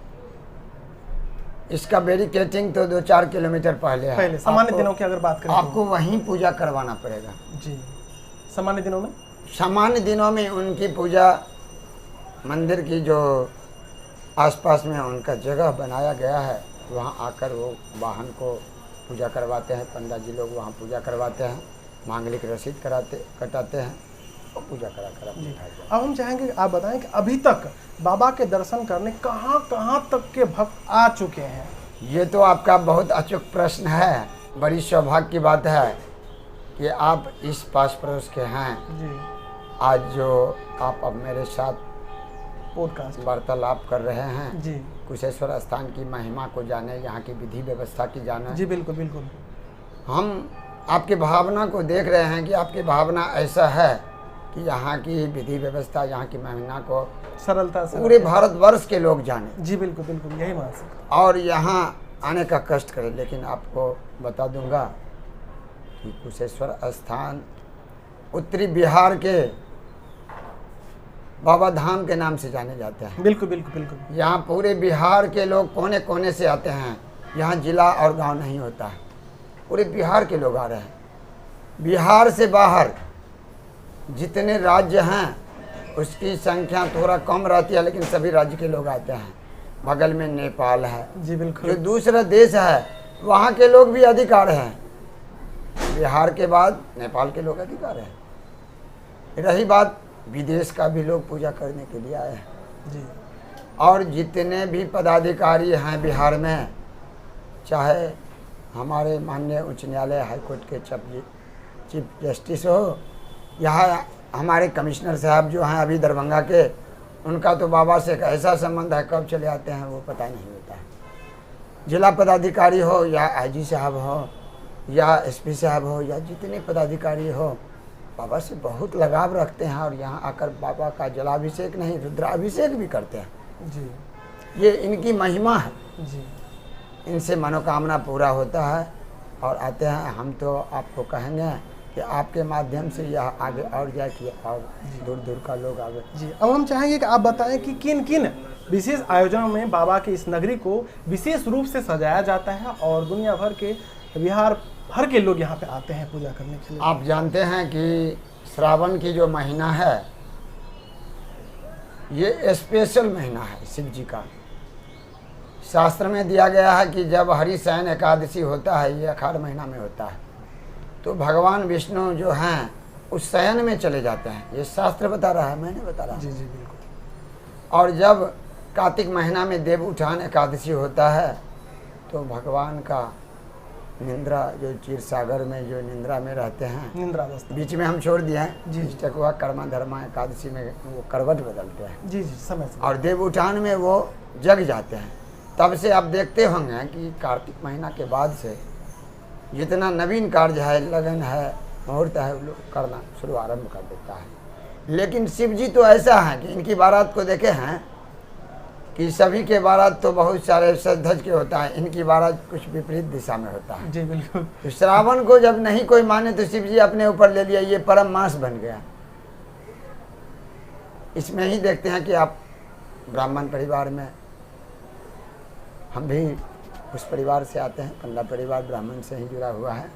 इसका बैरिकेटिंग तो 2-4 किलोमीटर पहले है। पहले सामान्य दिनों की अगर बात करें आपको वहीं पूजा करवाना पड़ेगा। जी। सामान्य दिनों में? सामान्य दिनों में उनकी पूजा मंदिर की जो आसपास में उनका जगह बनाया गया है, वहाँ आकर वो वाहन को पूजा करवाते हैं। पंडित जी लोग वहाँ पूजा करवाते हैं, मांगलिक रसीद कटाते हैं और पूजा करा कर अपने घर जाते हैं। अब हम चाहेंगे कि आप बताएं कि अभी तक बाबा के दर्शन करने कहाँ तक के भक्त आ चुके हैं? ये तो आपका बहुत अचूक प्रश्न है। बड़ी सौभाग्य की बात है कि आप इस पास पड़ोस के हैं जी। आज जो आप अब मेरे साथ पॉडकास्ट वार्तालाप कर रहे हैं। जी। कुशेश्वर स्थान की महिमा को जाने, यहाँ की विधि व्यवस्था की जाने। जी बिल्कुल बिल्कुल। हम आपकी भावना को देख रहे हैं कि आपकी भावना ऐसा है कि यहाँ की विधि व्यवस्था, यहाँ की महिमा को सरलता से पूरे भारतवर्ष के लोग जाने। जी बिल्कुल बिल्कुल, यही मान सकते। और यहाँ आने का कष्ट करें। लेकिन आपको बता दूंगा कि कुशेश्वर स्थान उत्तरी बिहार के बाबा धाम के नाम से जाने जाते हैं। बिल्कुल बिल्कुल बिल्कुल। यहाँ पूरे बिहार के लोग कोने कोने से आते हैं। यहाँ जिला और गांव नहीं होता है, पूरे बिहार के लोग आ रहे हैं। बिहार से बाहर जितने राज्य हैं उसकी संख्या थोड़ा कम रहती है, लेकिन सभी राज्य के लोग आते हैं। बगल में नेपाल है, जी बिल्कुल, जो दूसरा देश है वहाँ के लोग भी अधिक आ रहे हैं। बिहार के बाद नेपाल के लोग अधिक आ रहे हैं। रही बात विदेश का भी लोग पूजा करने के लिए आए हैं। जी। और जितने भी पदाधिकारी हैं बिहार में, चाहे हमारे माननीय उच्च न्यायालय हाईकोर्ट के चीफ जस्टिस हो, यहाँ हमारे कमिश्नर साहब जो हैं अभी दरभंगा के, उनका तो बाबा से एक ऐसा संबंध है, कब चले आते हैं वो पता नहीं होता है। जिला पदाधिकारी हो या आईजी साहब हो या एसपी साहब हो या जितने पदाधिकारी हो, बाबा से बहुत लगाव रखते हैं और यहाँ आकर बाबा का जलाभिषेक नहीं रुद्राभिषेक भी करते हैं। जी। ये इनकी महिमा है। जी। इनसे मनोकामना पूरा होता है और आते हैं। हम तो आपको कहेंगे कि आपके माध्यम से यह आगे और जाए कि और दूर दूर का लोग आगे। जी। अब हम चाहेंगे कि आप बताएं कि किन किन विशेष आयोजनों में बाबा की इस नगरी को विशेष रूप से सजाया जाता है और दुनिया भर के, बिहार भर के लोग यहाँ पे आते हैं पूजा करने के लिए। आप जानते हैं कि श्रावण की जो महीना है ये स्पेशल महीना है शिव जी का। शास्त्र में दिया गया है कि जब हरिशयन एकादशी होता है, ये आषाढ़ महीना में होता है, तो भगवान विष्णु जो हैं उस शयन में चले जाते हैं। ये शास्त्र बता रहा है, मैंने बता रहा। जी जी बिल्कुल। और जब कार्तिक महीना में देव उठान एकादशी होता है तो भगवान का निंद्रा, जो क्षीर सागर में जो निंद्रा में रहते हैं, निंद्रावस्था बीच में हम छोड़ दिए हैं। जी। टकुआ कर्मा धर्मा एकादशी में वो करवट बदलते हैं। जी जी, समय से। और देव उठान में वो जग जाते हैं। तब से आप देखते होंगे कि कार्तिक महीना के बाद से जितना नवीन कार्य है, लगन है, मुहूर्त है वो लोग करना शुरू आरंभ कर देता है। लेकिन शिव जी तो ऐसा है कि इनकी बारात को देखे हैं कि सभी के बारात तो बहुत सारे सज धज के होता है, इनकी बारात कुछ विपरीत दिशा में होता है। जी बिल्कुल। तो श्रावण को जब नहीं कोई माने तो शिव जी अपने ऊपर ले लिया, ये परम मास बन गया। इसमें ही देखते हैं कि आप ब्राह्मण परिवार में, हम भी उस परिवार से आते हैं, पंडा परिवार ब्राह्मण से ही जुड़ा हुआ है,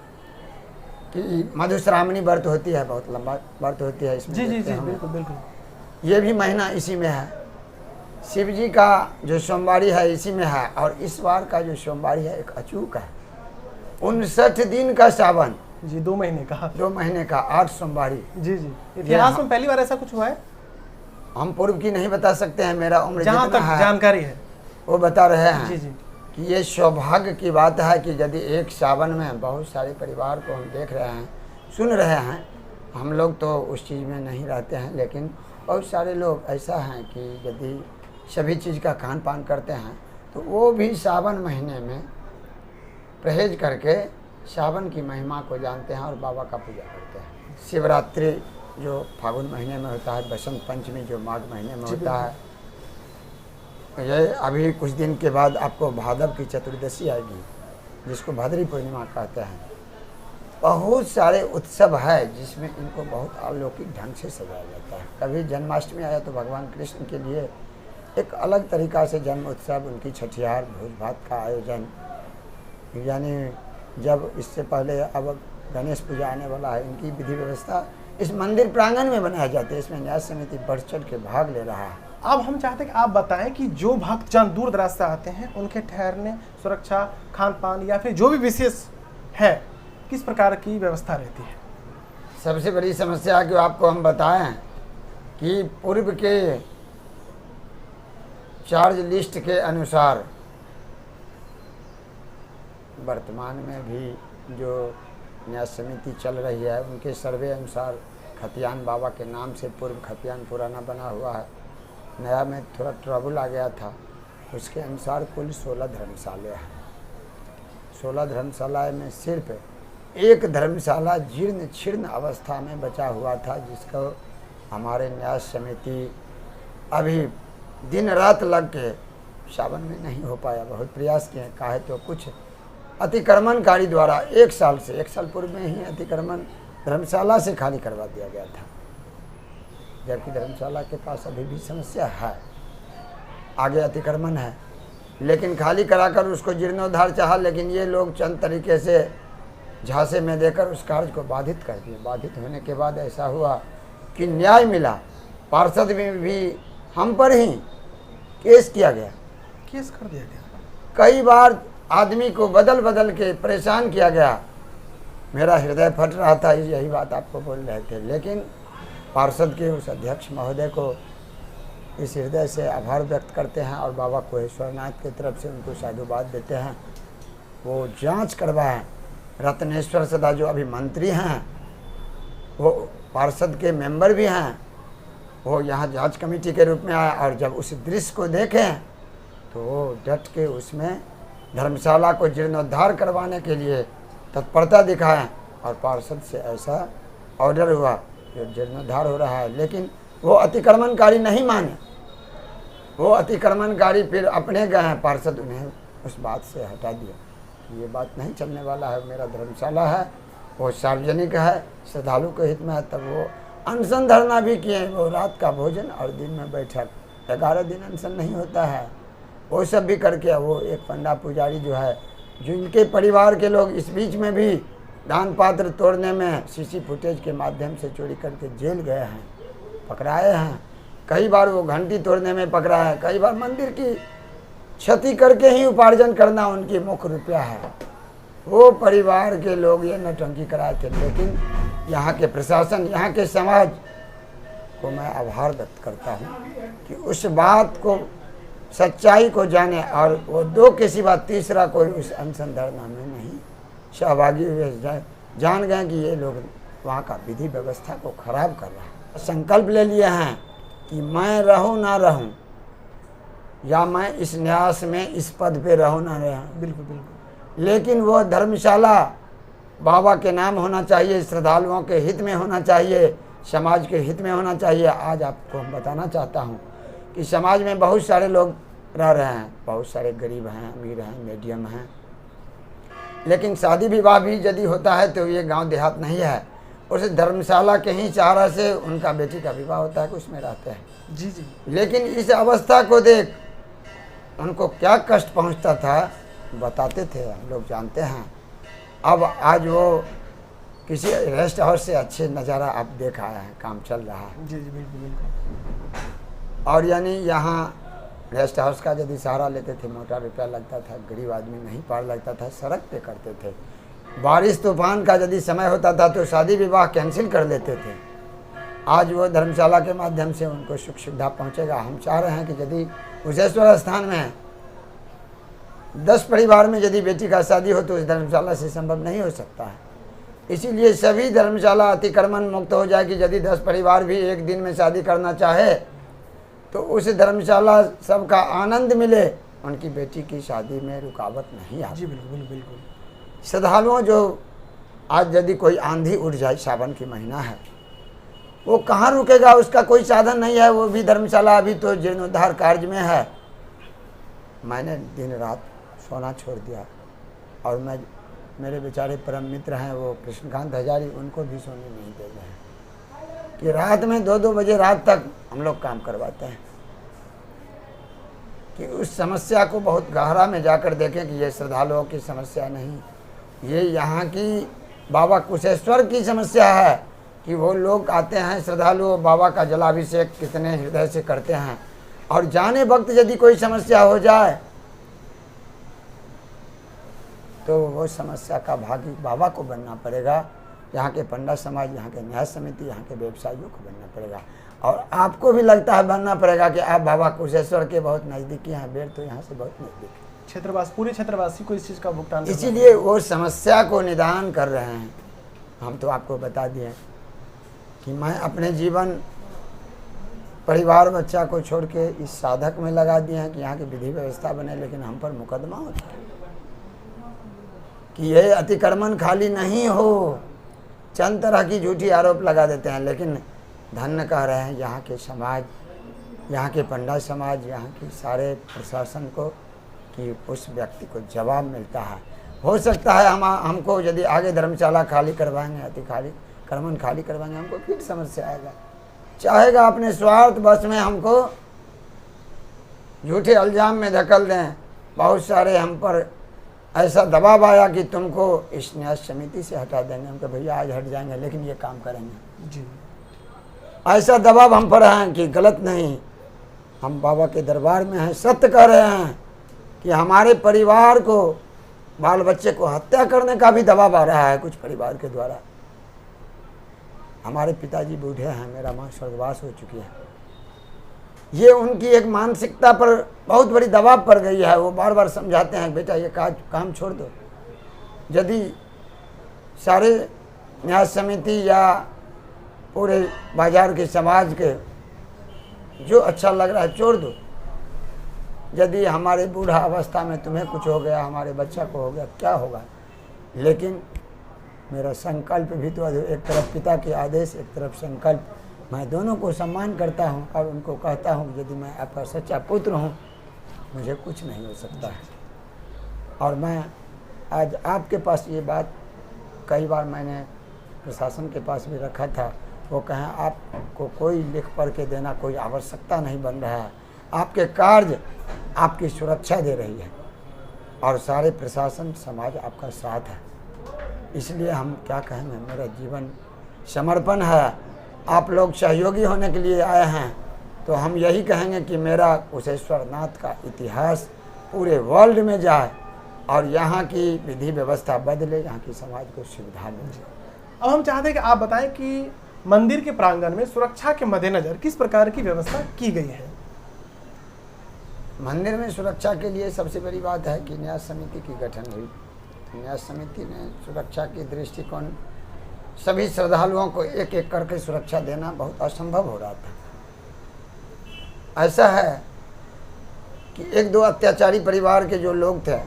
कि मधुश्रावणी व्रत होती है, बहुत लंबा व्रत होती है। इसमें जी जी देखते जी हैं बिल्कुल बिल्कुल। ये भी महीना इसी में है। शिव जी का जो सोमवारी है इसी में है, और इस बार का जो सोमवारी है एक अचूक है। 59 दिन का सावन, जी 2 महीने का, 2 महीने का 8 सोमवारी। जी जी। इतिहास में पहली बार ऐसा कुछ हुआ है? हम पूर्व की नहीं बता सकते हैं, मेरा उम्र जहाँ जितना तक है जानकारी है वो बता रहे हैं। जी जी। कि ये सौभाग्य की बात है कि यदि एक सावन में बहुत सारे परिवार को हम देख रहे हैं, सुन रहे हैं। हम लोग तो उस चीज़ में नहीं रहते हैं, लेकिन बहुत सारे लोग ऐसा हैं कि यदि सभी चीज़ का खान पान करते हैं तो वो भी सावन महीने में परहेज करके सावन की महिमा को जानते हैं और बाबा का पूजा करते हैं। शिवरात्रि जो फागुन महीने में होता है, बसंत पंचमी जो माघ महीने में होता है, ये अभी कुछ दिन के बाद आपको भादव की चतुर्दशी आएगी, जिसको भाद्री पूर्णिमा कहते हैं। बहुत सारे उत्सव है जिसमें इनको बहुत अलौकिक ढंग से सजाया जाता है। कभी जन्माष्टमी आया तो भगवान कृष्ण के लिए एक अलग तरीका से जन्म उत्सव, उनकी छठियार भोज भात का आयोजन, यानी जब इससे पहले अब गणेश पूजा आने वाला है, इनकी विधि व्यवस्था इस मंदिर प्रांगण में बनाया जाती है। इसमें न्यास समिति बढ़ चढ़ के भाग ले रहा है। अब हम चाहते हैं कि आप बताएं कि जो भक्तजन दूर दराज से आते हैं उनके ठहरने, सुरक्षा, खान पान या फिर जो भी विशेष है, किस प्रकार की व्यवस्था रहती है? सबसे बड़ी समस्या कि आपको हम बताएं कि पूर्व के चार्ज लिस्ट के अनुसार वर्तमान में भी जो न्यास समिति चल रही है, उनके सर्वे अनुसार खतियान बाबा के नाम से पूर्व खतियान पुराना बना हुआ है, नया में थोड़ा ट्रबल आ गया था। उसके अनुसार कुल 16 धर्मशाला हैं। 16 धर्मशाला में सिर्फ एक धर्मशाला जीर्ण शीर्ण अवस्था में बचा हुआ था, जिसको हमारे न्यास समिति अभी दिन रात लग के सावन में नहीं हो पाया। बहुत प्रयास किए, काहे तो कुछ अतिक्रमणकारी द्वारा 1 साल पूर्व में ही अतिक्रमण धर्मशाला से खाली करवा दिया गया था, जबकि धर्मशाला के पास अभी भी समस्या है, आगे अतिक्रमण है, लेकिन खाली कराकर उसको जीर्णोद्धार चाहा। लेकिन ये लोग चंद तरीके से झांसे में देकर उस कार्य को बाधित कर दिए। बाधित होने के बाद ऐसा हुआ कि न्याय मिला, पार्षद में भी हम पर ही केस किया गया, केस कर दिया गया। कई बार आदमी को बदल बदल के परेशान किया गया। मेरा हृदय फट रहा था, यही बात आपको बोल रहे थे। लेकिन पार्षद के उस अध्यक्ष महोदय को इस हृदय से आभार व्यक्त करते हैं और बाबा कोहेश्वरनाथ की तरफ से उनको साधुवाद देते हैं। वो जांच करवाएं। रत्नेश्वर सदा जो अभी मंत्री हैं, वो पार्षद के मेंबर भी हैं, वो यहाँ जांच कमेटी के रूप में आया और जब उस दृश्य को देखें तो वो डट के उसमें धर्मशाला को जीर्णोद्धार करवाने के लिए तत्परता दिखाएं और पार्षद से ऐसा ऑर्डर हुआ जो जीर्णोद्धार हो रहा है। लेकिन वो अतिक्रमणकारी नहीं माने, वो अतिक्रमणकारी फिर अपने गए हैं, पार्षद उन्हें उस बात से हटा दिया। ये बात नहीं चलने वाला है, मेरा धर्मशाला है, वो सार्वजनिक है, श्रद्धालु के हित में है। तब वो अनशन धरना भी किए, वो रात का भोजन और दिन में बैठक, 11 दिन अनशन नहीं होता है, वो सब भी करके वो एक पंडा पुजारी जो है, जिनके परिवार के लोग इस बीच में भी दान पात्र तोड़ने में सीसी फुटेज के माध्यम से चोरी करके जेल गए हैं, पकड़ाए हैं। कई बार वो घंटी तोड़ने में पकड़ा है, कई बार मंदिर की क्षति करके ही उपार्जन करना उनकी मुख्य रुपया है। वो परिवार के लोग ये नौटंकी कराए थे। लेकिन यहाँ के प्रशासन, यहाँ के समाज को मैं आभार व्यक्त करता हूँ कि उस बात को, सच्चाई को जाने और वो 2 के सिवा तीसरा कोई उस अनशन धरना में नहीं सहभागी हुए, जान गए कि ये लोग वहाँ का विधि व्यवस्था को खराब कर रहा है। संकल्प ले लिए हैं कि मैं रहूं ना रहूं, या मैं इस न्यास में इस पद पे रहूं ना रहूं, बिल्कुल बिल्कुल, लेकिन वो धर्मशाला बाबा के नाम होना चाहिए, श्रद्धालुओं के हित में होना चाहिए, समाज के हित में होना चाहिए। आज आपको हम बताना चाहता हूँ कि समाज में बहुत सारे लोग रह रहे हैं, बहुत सारे गरीब हैं, अमीर हैं, मीडियम हैं, लेकिन शादी विवाह भी यदि होता है तो ये गांव देहात नहीं है, उस धर्मशाला के ही सहारा से उनका बेटी का विवाह होता है, उसमें रहते हैं। जी जी। लेकिन इस अवस्था को देख उनको क्या कष्ट पहुंचता था बताते थे, हम लोग जानते हैं। अब आज वो किसी रेस्ट हाउस से अच्छे नज़ारा आप देख आए हैं, काम चल रहा है। जी जी, बिल्कुल बिल्कुल। और यानी यहाँ रेस्ट हाउस का यदि सहारा लेते थे, मोटा रुपया लगता था, गरीब आदमी नहीं पार लगता था, सड़क पे करते थे। बारिश तूफान का यदि समय होता था तो शादी विवाह कैंसिल कर देते थे। आज वो धर्मशाला के माध्यम से उनको सुख सुविधा पहुँचेगा। हम चाह रहे हैं कि यदि कुशेश्वर स्थान में 10 परिवार में यदि बेटी का शादी हो तो इस धर्मशाला से संभव नहीं हो सकता है। इसीलिए सभी धर्मशाला अतिक्रमण मुक्त हो जाए कि यदि 10 परिवार भी एक दिन में शादी करना चाहे तो उस धर्मशाला सबका आनंद मिले, उनकी बेटी की शादी में रुकावट नहीं आती। जी बिल्कुल बिल्कुल। श्रद्धालुओं जो आज यदि कोई आंधी उठ जाए, सावन की महीना है, वो कहाँ रुकेगा, उसका कोई साधन नहीं है। वो भी धर्मशाला अभी तो जीर्णोद्धार कार्य में है। मैंने दिन रात सोना छोड़ दिया और मेरे बेचारे परम मित्र हैं वो कृष्णकांत हजारी, उनको भी सोने नहीं दे रहे हैं कि रात में 2-2 बजे रात तक हम लोग काम करवाते हैं कि उस समस्या को बहुत गहरा में जाकर देखें कि ये श्रद्धालुओं की समस्या नहीं, ये यहाँ की बाबा कुशेश्वर की समस्या है कि वो लोग आते हैं श्रद्धालु, बाबा का जलाभिषेक कितने हृदय से करते हैं, और जाने वक्त यदि कोई समस्या हो जाए तो वो समस्या का भागी बाबा को बनना पड़ेगा। यहाँ के पंडित समाज, यहाँ के न्याय समिति, यहाँ के व्यवसायियों को बनना पड़ेगा। और आपको भी लगता है बनना पड़ेगा कि आप बाबा कुशेश्वर के बहुत नज़दीकी हैं। बेर तो यहाँ से बहुत नज़दीक है। क्षेत्रवासी, पूरे क्षेत्रवासी को इस चीज़ का भुगतान, इसीलिए वो समस्या को निदान कर रहे हैं। हम तो आपको बता दिए कि मैं अपने जीवन परिवार बच्चा को छोड़ के इस साधक में लगा दिए हैं कि यहाँ की विधि व्यवस्था बने, लेकिन हम पर मुकदमा होता है कि यह अतिक्रमण खाली नहीं हो। चंद तरह की झूठी आरोप लगा देते हैं, लेकिन धन्य कह रहे हैं यहाँ के समाज, यहाँ के पंडित समाज, यहाँ की सारे प्रशासन को कि उस व्यक्ति को जवाब मिलता है। हो सकता है हमको यदि आगे धर्मशाला खाली करवाएंगे, अतिक्रमण खाली करवाएंगे, हमको फिर समस्या आएगा। चाहेगा अपने स्वार्थ बस में हमको झूठे इल्जाम में धकेल दें। बहुत सारे हम पर ऐसा दबाव आया कि तुमको इस न्याय समिति से हटा देंगे। हम कहे भैया आज हट जाएंगे लेकिन ये काम करेंगे जी। ऐसा दबाव हम पर है कि गलत नहीं, हम बाबा के दरबार में हैं, सत्य कह रहे हैं कि हमारे परिवार को, बाल बच्चे को हत्या करने का भी दबाव आ रहा है कुछ परिवार के द्वारा। हमारे पिताजी बूढ़े हैं, मेरा माँ स्वर्गवास हो चुकी है। ये उनकी एक मानसिकता पर बहुत बड़ी दबाव पड़ गई है। वो बार बार समझाते हैं बेटा ये काम छोड़ दो। यदि सारे न्याय समिति या पूरे बाजार के समाज के जो अच्छा लग रहा है छोड़ दो। यदि हमारे बूढ़ा अवस्था में तुम्हें कुछ हो गया, हमारे बच्चा को हो गया, क्या होगा। लेकिन मेरा संकल्प भी तो, एक तरफ पिता के आदेश, एक तरफ संकल्प, मैं दोनों को सम्मान करता हूं और उनको कहता हूं यदि मैं आपका सच्चा पुत्र हूं मुझे कुछ नहीं हो सकता है। और मैं आज आपके पास ये बात कई बार मैंने प्रशासन के पास भी रखा था, वो कहें आपको कोई लिख पढ़ के देना कोई आवश्यकता नहीं बन रहा है, आपके कार्य आपकी सुरक्षा दे रही है और सारे प्रशासन समाज आपका साथ है। इसलिए हम क्या कहेंगे, मेरा जीवन समर्पण है। आप लोग सहयोगी होने के लिए आए हैं तो हम यही कहेंगे कि मेरा कुशेश्वर नाथ का इतिहास पूरे वर्ल्ड में जाए और यहाँ की विधि व्यवस्था बदले, यहाँ की समाज को सुविधा मिले। अब हम चाहते हैं कि आप बताएं कि मंदिर के प्रांगण में सुरक्षा के मद्देनजर किस प्रकार की व्यवस्था की गई है। मंदिर में सुरक्षा के लिए सबसे बड़ी बात है कि न्याय समिति की गठन हुई। न्याय समिति ने सुरक्षा की दृष्टिकोण, सभी श्रद्धालुओं को एक एक करके सुरक्षा देना बहुत असंभव हो रहा था। ऐसा है कि 1-2 अत्याचारी परिवार के जो लोग थे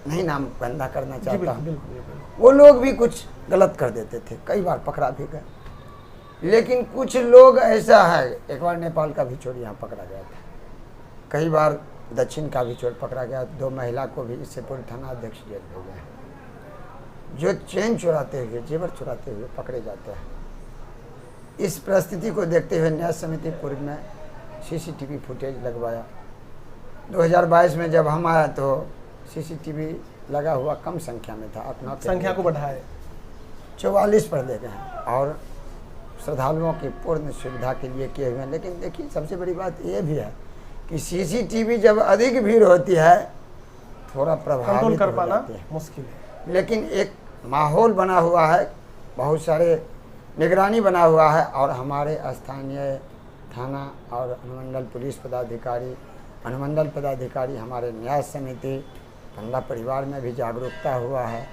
नहीं नाम बंदा करना जी चाहता बिल्कुल हूँ, बिल्कुल बिल्कुल। वो लोग भी कुछ गलत कर देते थे, कई बार पकड़ा भी गए। लेकिन कुछ लोग ऐसा है, एक बार नेपाल का भी चोर यहाँ पकड़ा गया था, कई बार दक्षिण का भी चोर पकड़ा गया, 2 महिला को भी इससे पूर्व थाना अध्यक्ष जेल भेजे हैं। जो चेन चुराते हुए, जेवर चुराते हुए पकड़े जाते हैं। इस परिस्थिति को देखते हुए न्याय समिति पूर्व में सीसीटीवी फुटेज लगवाया। 2022 में जब हम आए तो सीसीटीवी लगा हुआ कम संख्या में था, अपना संख्या को बढ़ाए 44 पर ले गए हैं और श्रद्धालुओं की पूर्ण सुविधा के लिए किए हुए हैं। लेकिन देखिए सबसे बड़ी बात ये भी है कि सीसीटीवी जब अधिक भीड़ होती है थोड़ा कंट्रोल प्रभावित कर हो पाना जाती है, मुश्किल है। लेकिन एक माहौल बना हुआ है, बहुत सारे निगरानी बना हुआ है और हमारे स्थानीय थाना और अनुमंडल पुलिस पदाधिकारी, अनुमंडल पदाधिकारी, हमारे न्याय समिति पंडा परिवार में भी जागरूकता हुआ है।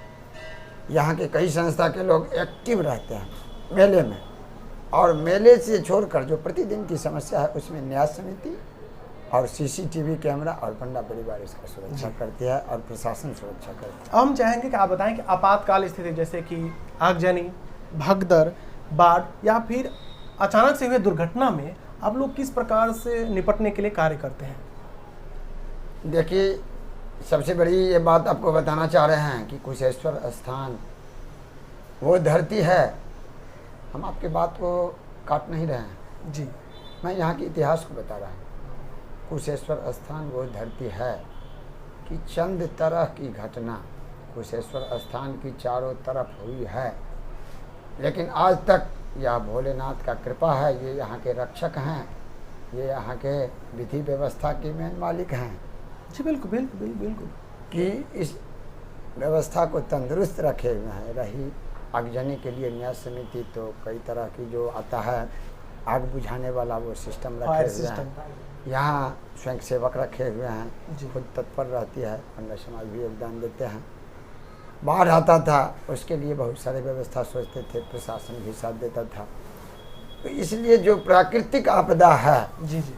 यहाँ के कई संस्था के लोग एक्टिव रहते हैं मेले में, और मेले से छोड़कर जो प्रतिदिन की समस्या है उसमें न्याय समिति और सीसीटीवी कैमरा और पंडा परिवार इसका सुरक्षा करती है और प्रशासन सुरक्षा करता है। हम चाहेंगे कि आप बताएं कि आपातकाल स्थिति जैसे कि आगजनी, भगदड़, बाढ़ या फिर अचानक से हुए दुर्घटना में आप लोग किस प्रकार से निपटने के लिए कार्य करते हैं? देखिए सबसे बड़ी ये बात आपको बताना चाह रहे हैं कि कुशेश्वर स्थान वो धरती है, हम आपकी बात को काट नहीं रहे हैं, जी मैं यहाँ के इतिहास को बता रहा हूँ। कुशेश्वर स्थान वो धरती है कि चंद तरह की घटना कुशेश्वर स्थान की चारों तरफ हुई है, लेकिन आज तक यह भोलेनाथ का कृपा है। ये यहाँ के रक्षक हैं, ये यहाँ के विधि व्यवस्था के मेन मालिक हैं जी बिल्कुल बिल्कुल बिल्कुल बिल्कुल कि इस व्यवस्था को तंदुरुस्त रखे हुए हैं। रही आगजनी के लिए न्याय समिति तो कई तरह की जो आता है आग बुझाने वाला वो सिस्टम फायर रखे हुए सिस्टम। हैं। यहाँ स्वयंसेवक रखे हुए हैं, जी। खुद तत्पर रहती है, पंडा समाज भी योगदान देते हैं। बाढ़ आता था उसके लिए बहुत सारे व्यवस्था सोचते थे, प्रशासन भी साथ देता था। तो इसलिए जो प्राकृतिक आपदा है, जी जी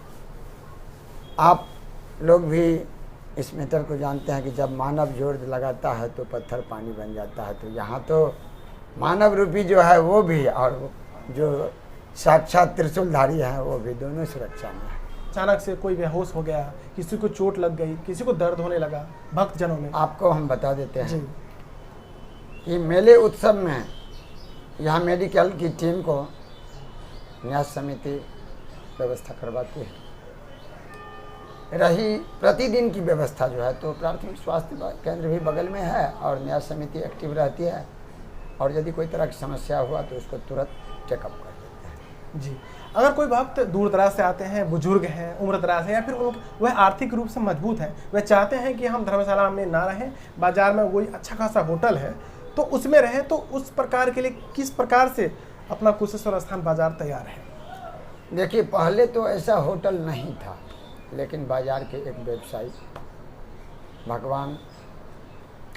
आप लोग भी इस मेटर को जानते हैं कि जब मानव जोर लगाता है तो पत्थर पानी बन जाता है। तो यहाँ तो मानव रूपी जो है वो भी और जो साक्षात त्रिशूलधारी है वो भी दोनों सुरक्षा में है। अचानक से कोई बेहोश हो गया, किसी को चोट लग गई, किसी को दर्द होने लगा भक्तजनों में, आपको हम बता देते जी हैं कि मेले उत्सव में यहाँ मेडिकल की टीम को न्याय समिति व्यवस्था करवाती है। रही प्रतिदिन की व्यवस्था जो है तो प्राथमिक स्वास्थ्य केंद्र भी बगल में है और न्याय समिति एक्टिव रहती है, और यदि कोई तरह की समस्या हुआ तो उसको तुरंत चेकअप कर देते हैं। जी। अगर कोई भक्त दूर दराज से आते हैं, बुजुर्ग हैं, उम्र दराज है या फिर वह आर्थिक रूप से मजबूत है, वह चाहते हैं कि हम धर्मशाला में ना रहें, बाजार में कोई अच्छा खासा होटल है तो उसमें रहें, तो उस प्रकार के लिए किस प्रकार से अपना कुशेश्वर स्थान बाजार तैयार है? देखिए पहले तो ऐसा होटल नहीं था, लेकिन बाजार के एक व्यवसायी भगवान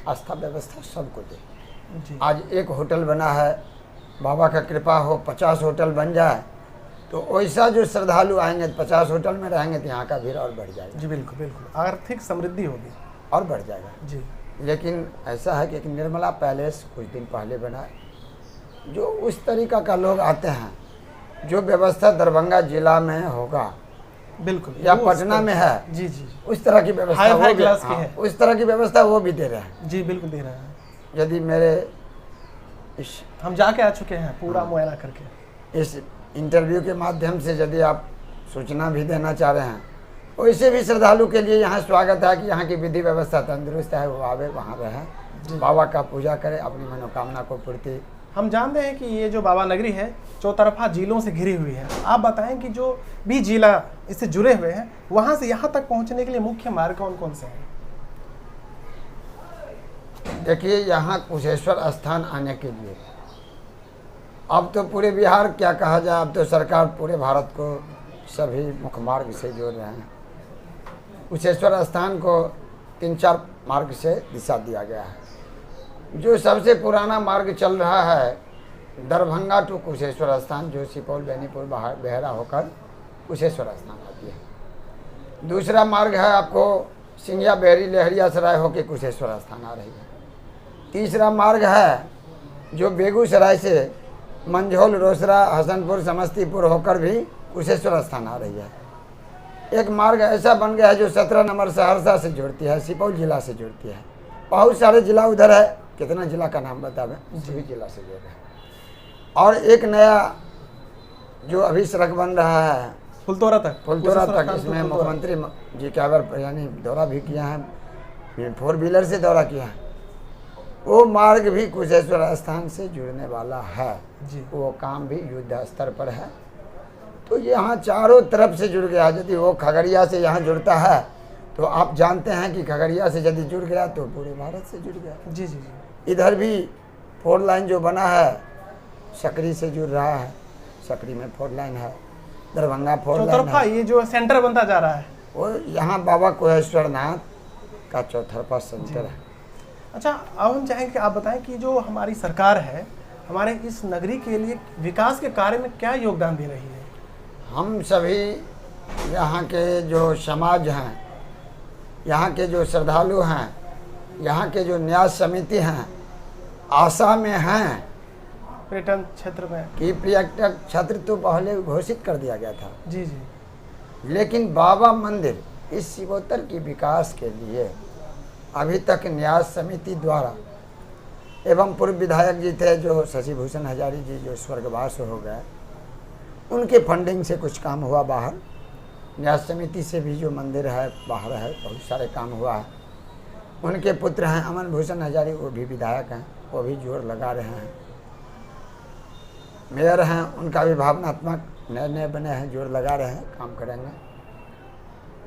आस्था व्यवस्था सबको दे। जी आज एक होटल बना है, बाबा का कृपा हो 50 होटल बन जाए तो वैसा जो श्रद्धालु आएंगे 50 होटल में रहेंगे तो यहाँ का भीड़ और बढ़ जाएगा, जी बिल्कुल बिल्कुल, आर्थिक समृद्धि होगी और बढ़ जाएगा। जी। लेकिन ऐसा है कि एक निर्मला पैलेस कुछ दिन पहले बना है, जो उस तरीका का लोग आते हैं जो व्यवस्था दरभंगा जिला में होगा बिल्कुल या वो पटना में है, जी जी उस तरह की व्यवस्था हाई वो फाई भी, क्लास की हाँ, है। उस तरह की व्यवस्था वो भी दे रहे हैं। जी बिल्कुल दे रहे हैं, यदि मेरे इस हम जाके आ चुके हैं पूरा मुआयना करके। इस इंटरव्यू के माध्यम से यदि आप सूचना भी देना चाह रहे हैं, वैसे भी श्रद्धालु के लिए यहाँ स्वागत है कि यहाँ की विधि व्यवस्था तंदुरुस्त है, वो आवे वहाँ रहें, बाबा का पूजा करें, अपनी मनोकामना को पूर्ति। हम जानते हैं कि ये जो बाबा नगरी है चौतरफा जिलों से घिरी हुई है। आप बताएं कि जो भी जिला इससे जुड़े हुए हैं वहाँ से यहाँ तक पहुँचने के लिए मुख्य मार्ग कौन कौन से हैं? देखिए यहाँ कुशेश्वर स्थान आने के लिए अब तो पूरे बिहार क्या कहा जाए, अब तो सरकार पूरे भारत को सभी मुख्य मार्ग से जोड़ रहे हैं। कुशेश्वर स्थान को 3-4 मार्ग से दिशा दिया गया है। जो सबसे पुराना मार्ग चल रहा है दरभंगा टू कुशेश्वर स्थान, जो सुपौल, बेनीपुर, बेहरा होकर कुशेश्वर स्थान आती है। दूसरा मार्ग है आपको सिंघिया बहरी लहरिया सराय होके कुशेश्वर स्थान आ रही है। तीसरा मार्ग है जो बेगूसराय से मंझौल, रोसड़ा, हसनपुर, समस्तीपुर होकर भी कुशेश्वर स्थान आ रही है। एक मार्ग ऐसा बन गया है जो 17 नंबर सहरसा से जोड़ती है, सुपौल जिला से जोड़ती है। बहुत सारे जिला उधर है, कितना जिला का नाम बतावें, सभी जिला से जोड़ है। और एक नया जो अभी सड़क बन रहा है फुलतोरा तक, इसमें मुख्यमंत्री जी क्या बार यानी दौरा भी किया है, 4 व्हीलर से दौरा किया है। वो मार्ग भी कुशेश्वर स्थान से जुड़ने वाला है जी। वो काम भी युद्ध स्तर पर है। तो यहाँ चारों तरफ से जुड़ गया। यदि वो खगड़िया से यहाँ जुड़ता है तो आप जानते हैं कि खगड़िया से यदि जुड़ गया तो पूरे भारत से जुड़ गया। जी जी जी। इधर भी 4 लाइन जो बना है सकरी से जुड़ रहा है, सकरी में 4 लाइन है, दरभंगा 4 लाइन है। ये जो सेंटर बनता जा रहा है वो यहाँ बाबा कुशेश्वर नाथ का चौथरफा सेंटर है। अच्छा, अब हम चाहेंगे कि आप बताएं कि जो हमारी सरकार है हमारे इस नगरी के लिए विकास के कार्य में क्या योगदान दे रही है? हम सभी यहाँ के जो समाज हैं, यहाँ के जो श्रद्धालु हैं, यहाँ के जो न्यास समिति हैं, आशा में हैं पर्यटन क्षेत्र में कि पर्यटक क्षेत्र तो पहले घोषित कर दिया गया था। जी जी। लेकिन बाबा मंदिर इस शिवोत्तर की विकास के लिए अभी तक न्यास समिति द्वारा एवं पूर्व विधायक जी थे जो शशि भूषण हजारी जी जो स्वर्गवास हो गए, उनके फंडिंग से कुछ काम हुआ बाहर। न्यास समिति से भी जो मंदिर है बाहर है, बहुत सारे काम हुआ है। उनके पुत्र हैं अमन भूषण हजारी, वो भी विधायक हैं, वो भी जोर लगा रहे हैं। मेयर हैं, उनका भी भावनात्मक नए नए बने हैं, जोर लगा रहे हैं, काम करेंगे।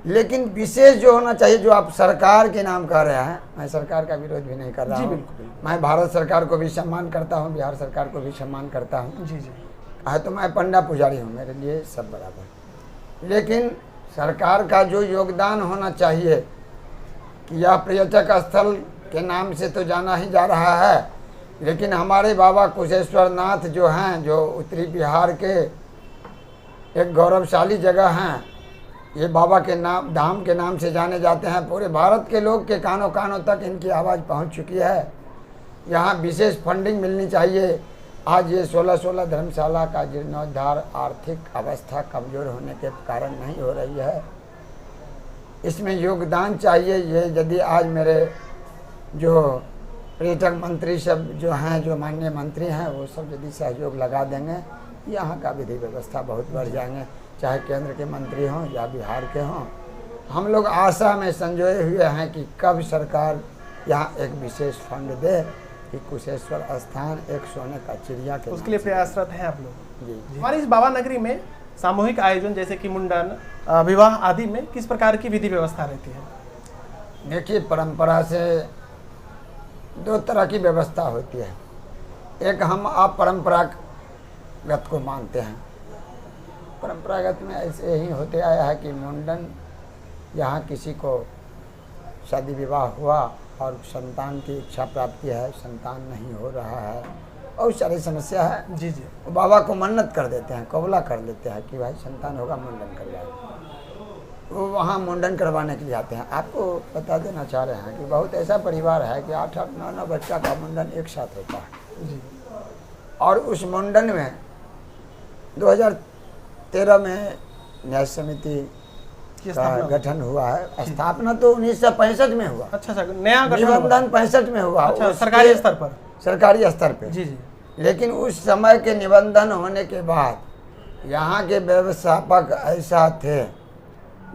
लेकिन विशेष जो होना चाहिए, जो आप सरकार के नाम कह रहे हैं, मैं सरकार का विरोध भी नहीं कर रहा हूँ। मैं भारत सरकार को भी सम्मान करता हूँ, बिहार सरकार को भी सम्मान करता हूँ। जी जी। है तो मैं पंडा पुजारी हूँ, मेरे लिए सब बराबर। लेकिन सरकार का जो योगदान होना चाहिए कि यह पर्यटक स्थल के नाम से तो जाना ही जा रहा है, लेकिन हमारे बाबा कुशेश्वर नाथ जो हैं, जो उत्तरी बिहार के एक गौरवशाली जगह हैं, ये बाबा के नाम धाम के नाम से जाने जाते हैं। पूरे भारत के लोग के कानों कानों तक इनकी आवाज़ पहुंच चुकी है। यहाँ विशेष फंडिंग मिलनी चाहिए। आज ये 16 धर्मशाला का जीर्णोद्धार आर्थिक अवस्था कमज़ोर होने के कारण नहीं हो रही है, इसमें योगदान चाहिए। ये यदि आज मेरे जो पर्यटक मंत्री सब जो हैं, जो माननीय मंत्री हैं, वो सब यदि सहयोग लगा देंगे, यहाँ का विधि व्यवस्था बहुत बढ़ जाएंगे। चाहे केंद्र के मंत्री हों या बिहार के हों, हम लोग आशा में संजोए हुए हैं कि कब सरकार यहाँ एक विशेष फंड दे कि कुशेश्वर स्थान एक सोने का चिड़िया के उसके लिए प्रयासरत हैं आप लोग। जी। हमारी इस बाबा नगरी में सामूहिक आयोजन जैसे कि मुंडन, विवाह आदि में किस प्रकार की विधि व्यवस्था रहती है? देखिए, परंपरा से 2 तरह की व्यवस्था होती है। एक हम आप परंपरागत को मानते हैं। परंपरागत में ऐसे ही होते आया है कि मुंडन, यहाँ किसी को शादी विवाह हुआ और संतान की इच्छा प्राप्ति है, संतान नहीं हो रहा है, बहुत सारी समस्या है। जी जी। वो बाबा को मन्नत कर देते हैं, कबूला कर लेते हैं कि भाई संतान होगा, मुंडन करवाए। वो वहाँ मुंडन करवाने के लिए आते हैं। आपको बता देना चाह रहे हैं कि बहुत ऐसा परिवार है कि 8-8, 9-9 बच्चा का मुंडन एक साथ होता है। जी। और उस मुंडन में 2013 में न्याय समिति का गठन हुआ है। स्थापना तो 1965 में हुआ। अच्छा, नया निबंधन 65 में हुआ। अच्छा, सरकारी स्तर पर? सरकारी स्तर पे। जी जी। लेकिन उस समय के निबंधन होने के बाद यहाँ के व्यवस्थापक ऐसा थे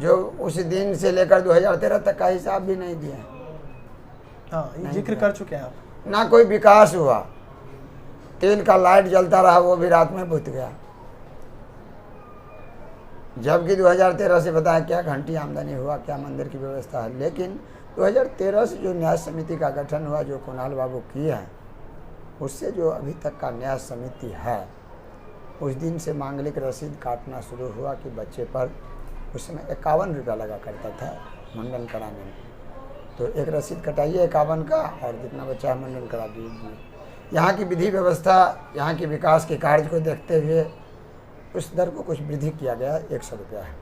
जो उस दिन से लेकर 2013 तक का हिसाब भी नहीं दिए। हाँ, ये जिक्र कर चुके हैं आप। ना कोई विकास हुआ, तेल का लाइट जलता रहा, वो भी रात में बुझ गया। जबकि 2013 से बताया क्या घंटी आमदनी हुआ, क्या मंदिर की व्यवस्था है। लेकिन 2013 से जो न्याय समिति का गठन हुआ, जो कुणाल बाबू किए हैं, उससे जो अभी तक का न्याय समिति है, उस दिन से मांगलिक रसीद काटना शुरू हुआ कि बच्चे पर उस समय 51 रुपया लगा करता था मुंडन कराने में। तो एक रसीद कटाइए 51 का और जितना बच्चा मुंडन करा दीजिए। यहाँ की विधि व्यवस्था, यहाँ की विकास के कार्य को देखते हुए उस दर को कुछ वृद्धि किया गया, 100 रुपया है।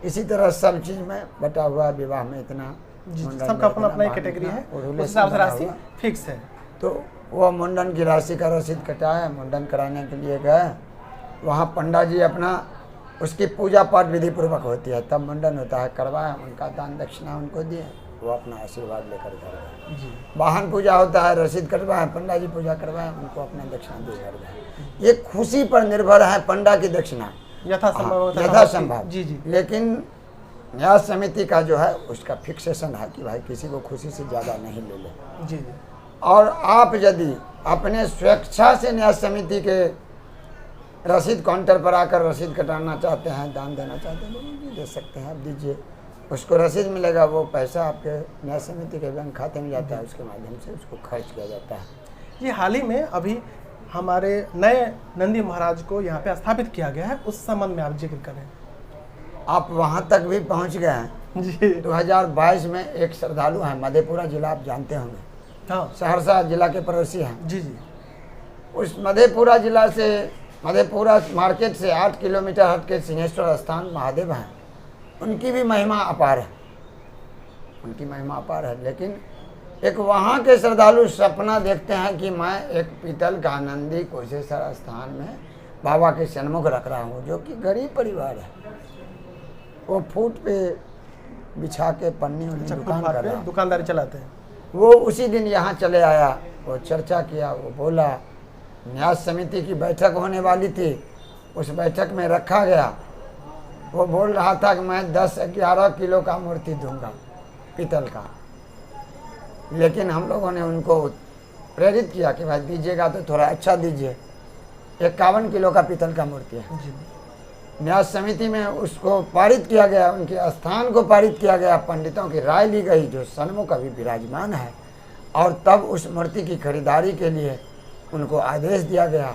इसी तरह सब चीज़ में बटा हुआ, विवाह में इतना, जी, मुंडन सबका में अपना अपना इतना, एक कैटेगरी है, और उस रिलेशन हिसाब से बना राशि हुआ। फिक्स है। तो वो मुंडन की राशि का रसीद कटाए, मुंडन कराने के लिए गए, वहाँ पंडा जी अपना उसकी पूजा पाठ विधि पूर्वक होती है, तब मुंडन होता है, करवाए, उनका दान दक्षिणा उनको दिए, वो अपना आशीर्वाद लेकर घर गए। जी वाहन पूजा होता है, रसीद कटवाए, पंडा जी पूजा करवाए, उनको अपना दक्षिणा दे घर गए। ये खुशी पर निर्भर है पंडा की दक्षिणा, यथासंभव यथासंभव। जी जी लेकिन न्याय समिति का जो है उसका फिक्सेशन है कि भाई किसी को खुशी से ज़्यादा नहीं ले ले। जी जी और आप यदि अपने स्वेच्छा से न्याय समिति के रसीद काउंटर पर आकर रसीद कटाना चाहते हैं, दान देना चाहते हैं, तो वो भी दे सकते हैं, आप दीजिए, उसको रसीद मिलेगा, वो पैसा आपके न्याय समिति के बैंक खाते में जाता है, उसके माध्यम से उसको खर्च किया जाता है। ये हाल ही में अभी हमारे नए नंदी महाराज को यहाँ पे स्थापित किया गया है, उस संबंध में आप जिक्र करें। आप वहाँ तक भी पहुँच गए हैं। जी 2022 में एक श्रद्धालु हैं, मधेपुरा जिला आप जानते होंगे, हाँ सहरसा जिला के पड़ोसी हैं। जी जी उस मधेपुरा जिला से, मधेपुरा मार्केट से 8 किलोमीटर हट के सिंहेश्वर स्थान महादेव हैं, उनकी भी महिमा अपार है, उनकी महिमा अपार है। लेकिन एक वहाँ के श्रद्धालु सपना देखते हैं कि मैं एक पीतल का नंदी कुशेश्वर स्थान में बाबा के सन्मुख रख रहा हूँ, जो कि गरीब परिवार है, वो फूट पे बिछा के पन्नी उन्नी दुकान कर रहा है, दुकानदारी चलाते हैं। वो उसी दिन यहाँ चले आया, वो चर्चा किया, वो बोला, न्याय समिति की बैठक होने वाली थी, उस बैठक में रखा गया, वो बोल रहा था कि मैं 10-11 किलो का मूर्ति दूंगा पीतल का, लेकिन हम लोगों ने उनको प्रेरित किया कि भाई दीजिएगा तो थोड़ा अच्छा दीजिए। 51 किलो का पीतल का मूर्ति है। जी न्याय समिति में उसको पारित किया गया, उनके स्थान को पारित किया गया, पंडितों की राय ली गई जो सन्मुख अभी विराजमान है, और तब उस मूर्ति की खरीदारी के लिए उनको आदेश दिया गया।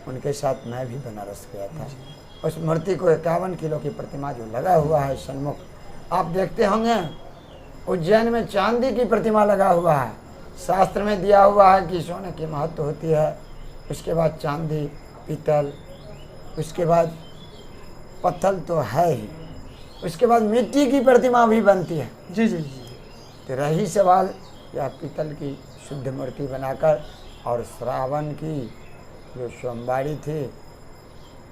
उनके साथ मैं भी बनारस गया था। उस मूर्ति को 51 किलो की प्रतिमा जो लगा हुआ है सन्मुख, आप देखते होंगे उज्जैन में चांदी की प्रतिमा लगा हुआ है, शास्त्र में दिया हुआ है कि सोने की महत्व होती है, उसके बाद चांदी, पीतल, उसके बाद पत्थर तो है ही, उसके बाद मिट्टी की प्रतिमा भी बनती है। जी जी जी तो रही सवाल या पीतल की शुद्ध मूर्ति बनाकर, और श्रावण की जो सोमवारी थी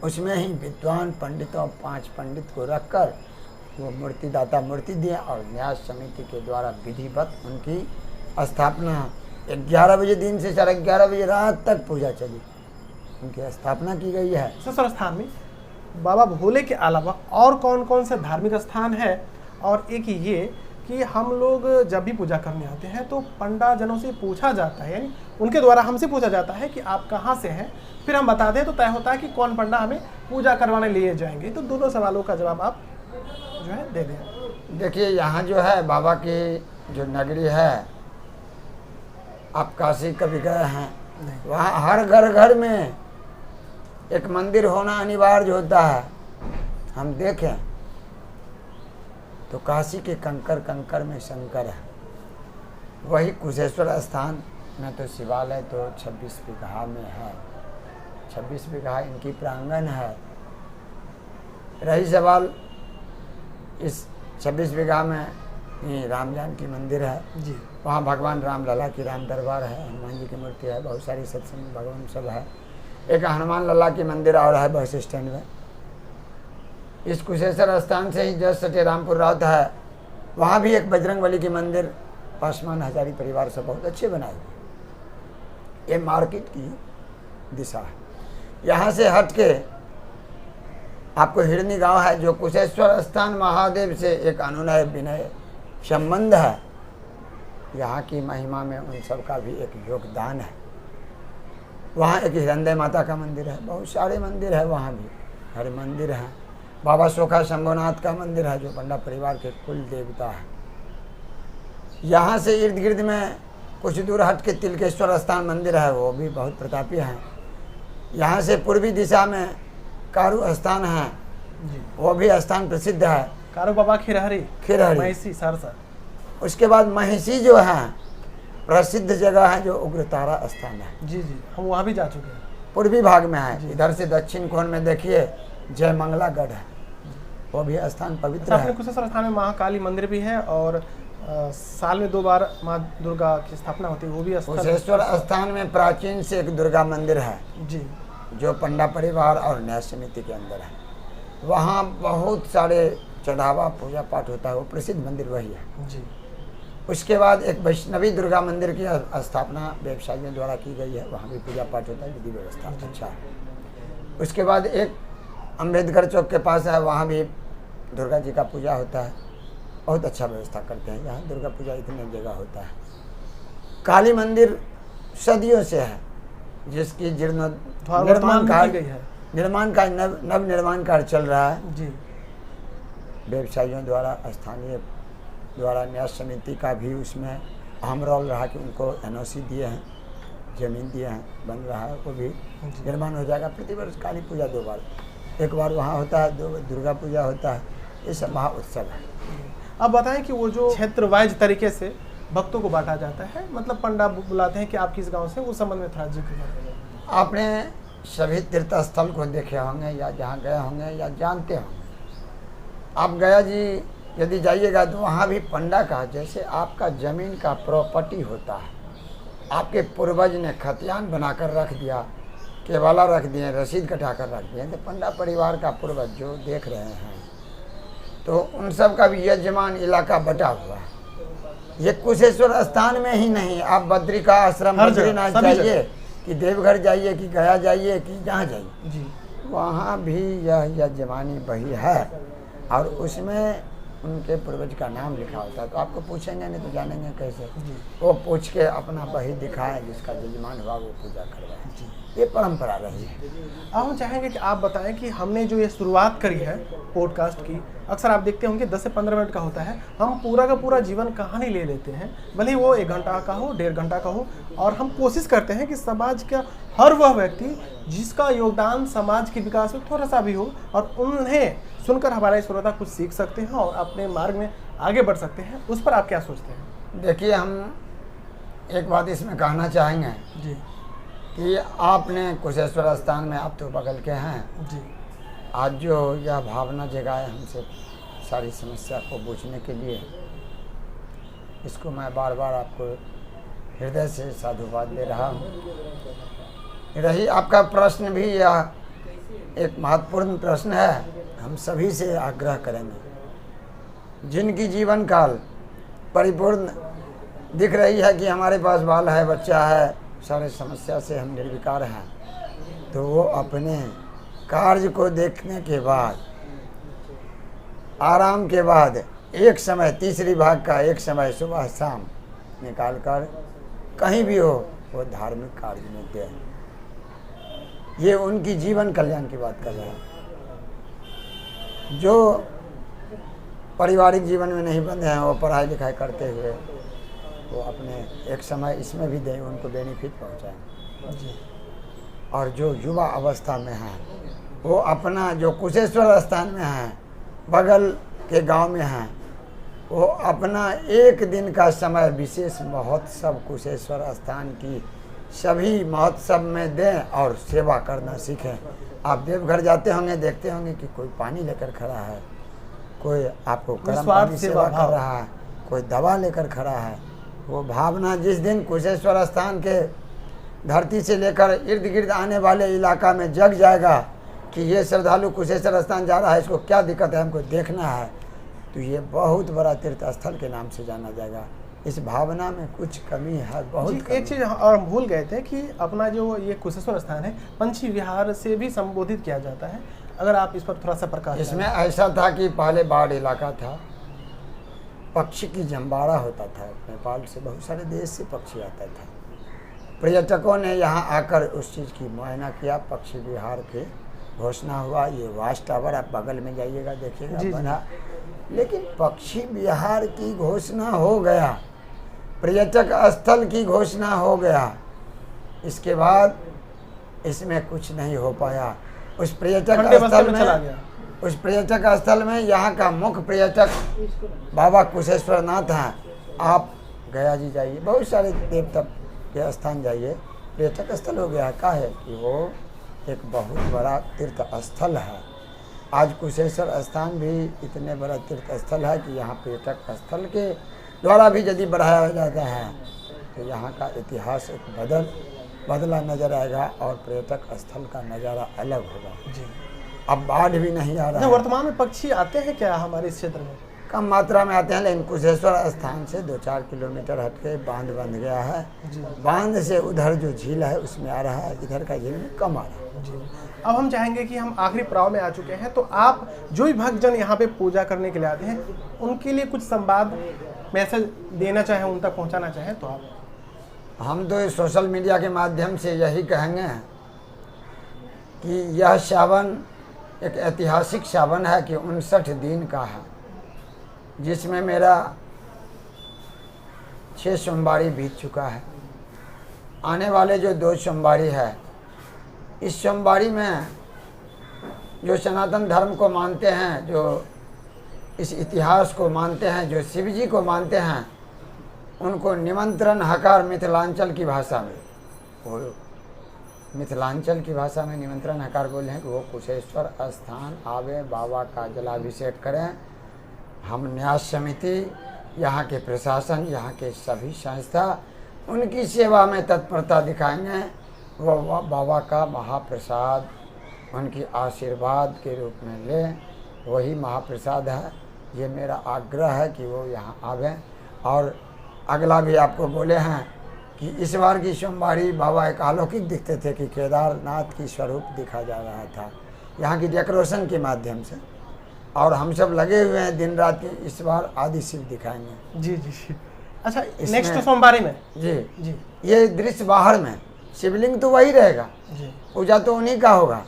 उसमें ही विद्वान पंडितों 5 पंडित को रखकर वो मूर्तिदाता मूर्ति दिए, और न्याय समिति के द्वारा विधिवत उनकी स्थापना 11 बजे दिन से 11:30 बजे रात तक पूजा चली, उनकी स्थापना की गई है। ससुर स्थान में बाबा भोले के अलावा और कौन कौन से धार्मिक स्थान है? और एक ये कि हम लोग जब भी पूजा करने आते हैं तो पंडा जनों से पूछा जाता है, यानी उनके द्वारा हमसे पूछा जाता है कि आप कहाँ से हैं, फिर हम बता दें तो तय होता है कि कौन पंडा हमें पूजा करवाने लिए जाएंगे। तो दोनों सवालों का जवाब आप जो है दे दें। देखिए, यहाँ जो है बाबा की जो नगरी है, आप काशी कभी गए हैं, वहाँ हर घर में एक मंदिर होना अनिवार्य होता है। हम देखें तो काशी के कंकर में शंकर है, वही कुशेश्वर स्थान में तो शिवालय तो 26 बीघा में है, 26 बीघा इनकी प्रांगण है। रही सवाल इस 26 बीघा में ही राम जानकी मंदिर है जी, वहाँ भगवान राम लला की राम दरबार है, हनुमान जी की मूर्ति है, बहुत सारी सत्संग भगवान सब है। एक हनुमान लला की मंदिर और है बस स्टैंड में। इस कुशेश्वर स्थान से ही जस्ट सटे रामपुर राउत है, वहाँ भी एक बजरंगबली की मंदिर पासवान हजारी परिवार से बहुत अच्छे बनाए हुए। ये मार्केट की दिशा है। यहाँ से हट के आपको हिरनी गांव है, जो कुशेश्वर स्थान महादेव से एक अनुनय विनय संबंध है। यहाँ की महिमा में उन सब का भी एक योगदान है। वहाँ एक हिरण्य माता का मंदिर है, बहुत सारे मंदिर है वहाँ भी, हर मंदिर है। बाबा सोखा शंभुनाथ का मंदिर है जो पंडा परिवार के कुल देवता है। यहाँ से इर्द गिर्द में कुछ दूर हट के तिलकेश्वर स्थान मंदिर है, वो भी बहुत प्रतापी है। यहाँ से पूर्वी दिशा में कारू स्थान है जी, वो भी स्थान प्रसिद्ध है, कारू बाबा खिरहरी महिषी सरसा। उसके बाद महिषी जो है प्रसिद्ध जगह है, जो उग्रतारा स्थान है। जी जी, हम वहाँ भी जा चुके हैं। पूर्वी भाग में है। इधर से दक्षिण कोण में देखिए जय मंगला गढ़ है, वो भी स्थान पवित्र अपने है। कुशेश्वर स्थान में महाकाली मंदिर भी है और साल में 2 बार माँ दुर्गा की स्थापना होती है, वो भी स्थल। कुशेश्वर स्थान में प्राचीन से एक दुर्गा मंदिर है जी जो पंडा परिवार और न्याय समिति के अंदर है। वहाँ बहुत सारे चढ़ावा पूजा पाठ होता है, वो प्रसिद्ध मंदिर वही है। जी। उसके बाद एक वैष्णवी दुर्गा मंदिर की स्थापना व्यवसायियों द्वारा की गई है, वहाँ भी पूजा पाठ होता है, विधि व्यवस्था अच्छा है। उसके बाद एक अम्बेडकर चौक के पास है, वहाँ भी दुर्गा जी का पूजा होता है, बहुत अच्छा व्यवस्था करते हैं। यहाँ दुर्गा पूजा इतने जगह होता है। काली मंदिर सदियों से है, जिसकी निर्माण कार्य नव निर्माण कार्य चल रहा है जी। व्यवसायियों द्वारा, स्थानीय द्वारा, न्याय समिति का भी उसमें अहम रोल रहा कि उनको एनओसी दिए हैं, जमीन दिए हैं, बन रहा है, वो भी निर्माण हो जाएगा। प्रतिवर्ष काली पूजा 2 बार, एक बार वहाँ होता है, 2 दुर्गा पूजा होता है, ये सब महा उत्सव है। अब बताएं कि वो जो क्षेत्र वाइज तरीके से भक्तों को बांटा जाता है, मतलब पंडा बुलाते हैं कि आप किस गांव से, उस संबंध में थोड़ा जिक्र करें। आपने सभी तीर्थ स्थल को देखे होंगे या जहाँ गए होंगे या जानते होंगे। आप गया जी यदि जाइएगा तो वहाँ भी पंडा का, जैसे आपका ज़मीन का प्रॉपर्टी होता है, आपके पूर्वज ने खतियान बनाकर रख दिया, केवाला रख दिए, रसीद कटा कर रख दिए, तो पंडा परिवार का पूर्वज जो देख रहे हैं तो उन सब का भी यजमान इलाका बटा हुआ है। ये कुशेश्वर स्थान में ही नहीं, आप बद्री का आश्रम, बद्रीनाथ जाइए कि देवघर जाइए कि गया जाइए कि जहाँ जाइए जी, वहाँ भी यह यजमानी बही है और उसमें उनके पूर्वज का नाम लिखा होता है। तो आपको पूछेंगे नहीं तो जानेंगे कैसे? वो पूछ के अपना बही दिखाएं, जिसका यजमान हुआ वो पूजा करवाएं। ये परंपरा रही है। अब हम चाहेंगे कि आप बताएं कि हमने जो ये शुरुआत करी है पॉडकास्ट की, अक्सर आप देखते होंगे 10 से 15 मिनट का होता है, हम पूरा का पूरा जीवन कहानी ले लेते हैं, भले ही वो 1 घंटा का हो, 1.5 घंटा का हो, और हम कोशिश करते हैं कि समाज का हर वह व्यक्ति जिसका योगदान समाज के विकास में थोड़ा सा भी हो, और उन्हें सुनकर हमारे श्रोता कुछ सीख सकते हैं और अपने मार्ग में आगे बढ़ सकते हैं। उस पर आप क्या सोचते हैं? देखिए, हम एक बात इसमें कहना चाहेंगे जी कि आपने कुशेश्वर स्थान में, आप तो बगल के हैं जी, आज जो यह भावना जगाए हमसे सारी समस्या को बूझने के लिए, इसको मैं बार बार आपको हृदय से साधुवाद दे रहा हूँ। रही आपका प्रश्न भी, यह एक महत्वपूर्ण प्रश्न है। हम सभी से आग्रह करेंगे जिनकी जीवन काल परिपूर्ण दिख रही है कि हमारे पास बाल है, बच्चा है, सारे समस्या से हम निर्विकार हैं, तो वो अपने कार्य को देखने के बाद, आराम के बाद, एक समय तीसरी भाग का एक समय सुबह शाम निकाल कर कहीं भी हो वो धार्मिक कार्य में दें। ये उनकी जीवन कल्याण की बात कर रहे हैं। जो पारिवारिक जीवन में नहीं बंधे हैं, वो पढ़ाई लिखाई करते हुए वो अपने एक समय इसमें भी दें, उनको बेनिफिट पहुँचाएँ। और जो युवा अवस्था में हैं वो अपना, जो कुशेश्वर स्थान में हैं, बगल के गांव में हैं, वो अपना एक दिन का समय विशेष महोत्सव कुशेश्वर स्थान की सभी महोत्सव में दें और सेवा करना सीखें। आप देवघर जाते होंगे, देखते होंगे कि कोई पानी लेकर खड़ा है, कोई आपको गर्म पानी सेवा कर रहा है, कोई दवा लेकर खड़ा है। वो भावना जिस दिन कुशेश्वर स्थान के धरती से लेकर इर्द गिर्द आने वाले इलाका में जग जाएगा कि ये श्रद्धालु कुशेश्वर स्थान जा रहा है, इसको क्या दिक्कत है, हमको देखना है, तो ये बहुत बड़ा तीर्थ स्थल के नाम से जाना जाएगा। इस भावना में कुछ कमी है, बहुत कमी। एक चीज़ और हम भूल गए थे कि अपना जो ये कुशेश्वर स्थान है, पंछी विहार से भी संबोधित किया जाता है। अगर आप इस पर थोड़ा सा प्रकाश। इसमें ऐसा था कि पहले बाढ़ इलाका था, पक्षी की जंबाड़ा होता था, नेपाल से बहुत सारे देश से पक्षी आता था। पर्यटकों ने यहाँ आकर उस चीज़ की मुआयना किया, पक्षी विहार के घोषणा हुआ। ये वाच टावर आप बगल में जाइएगा देखिएगा बना, लेकिन पक्षी विहार की घोषणा हो गया, पर्यटक स्थल की घोषणा हो गया, इसके बाद इसमें कुछ नहीं हो पाया। उस पर्यटक स्थल में यहाँ का मुख्य पर्यटक बाबा कुशेश्वर नाथ हैं। आप गया जी जाइए, बहुत सारे देवता के स्थान जाइए, पर्यटक स्थल हो गया। का है कि वो एक बहुत बड़ा तीर्थ स्थल है। आज कुशेश्वर स्थान भी इतने बड़ा तीर्थ स्थल है कि यहाँ पर्यटक स्थल के द्वारा भी यदि बढ़ाया जाता है तो यहाँ का इतिहास एक बदला नजर आएगा और पर्यटक स्थल का नज़ारा अलग होगा। जी। अब बाढ़ भी नहीं आ रहा अच्छा, है। वर्तमान में पक्षी आते हैं क्या हमारे इस क्षेत्र में? कम मात्रा में आते हैं, लेकिन कुशेश्वर स्थान से 2-4 किलोमीटर हटके बांध बन गया है। जी। बांध से उधर जो झील है उसमें आ रहा है, इधर का झील में कम आ रहा है। जी। अब हम चाहेंगे कि हम आखिरी पड़ाव में आ चुके हैं, तो आप जो भी भक्तजन यहाँ पे पूजा करने के लिए आते हैं उनके लिए कुछ संवाद मैसेज देना चाहें, उन तक पहुँचाना चाहें तो आप। हम तो इस सोशल मीडिया के माध्यम से यही कहेंगे कि यह सावन एक ऐतिहासिक सावन है कि 59 दिन का है, जिसमें मेरा 6 सोमवारी बीत चुका है। आने वाले जो 2 सोमवारी है, इस सोमवारी में जो सनातन धर्म को मानते हैं, जो इस इतिहास को मानते हैं, जो शिव जी को मानते हैं, उनको निमंत्रण हकार मिथिलांचल की भाषा में, वो मिथिलांचल की भाषा में निमंत्रण हकार बोले हैं कि वो कुशेश्वर स्थान आवे, बाबा का जलाभिषेक करें। हम न्यास समिति, यहाँ के प्रशासन, यहाँ के सभी संस्था उनकी सेवा में तत्परता दिखाएंगे। वो बाबा का महाप्रसाद उनकी आशीर्वाद के रूप में लें, वही महाप्रसाद है। ये मेरा आग्रह है कि वो यहाँ आवें। और अगला भी आपको बोले हैं कि इस बार की सोमवारी बाबा एक अलौकिक दिखते थे कि केदारनाथ की स्वरूप दिखा जा रहा था यहाँ की डेकोरेशन के माध्यम से, और हम सब लगे हुए हैं दिन रात की इस बार आदि शिव दिखाएंगे। जी जी जी। अच्छा, नेक्स्ट सोमवारी में जी जी ये दृश्य बाहर में, शिवलिंग तो वही रहेगा, जी। पूजा तो उन्हीं का होगा,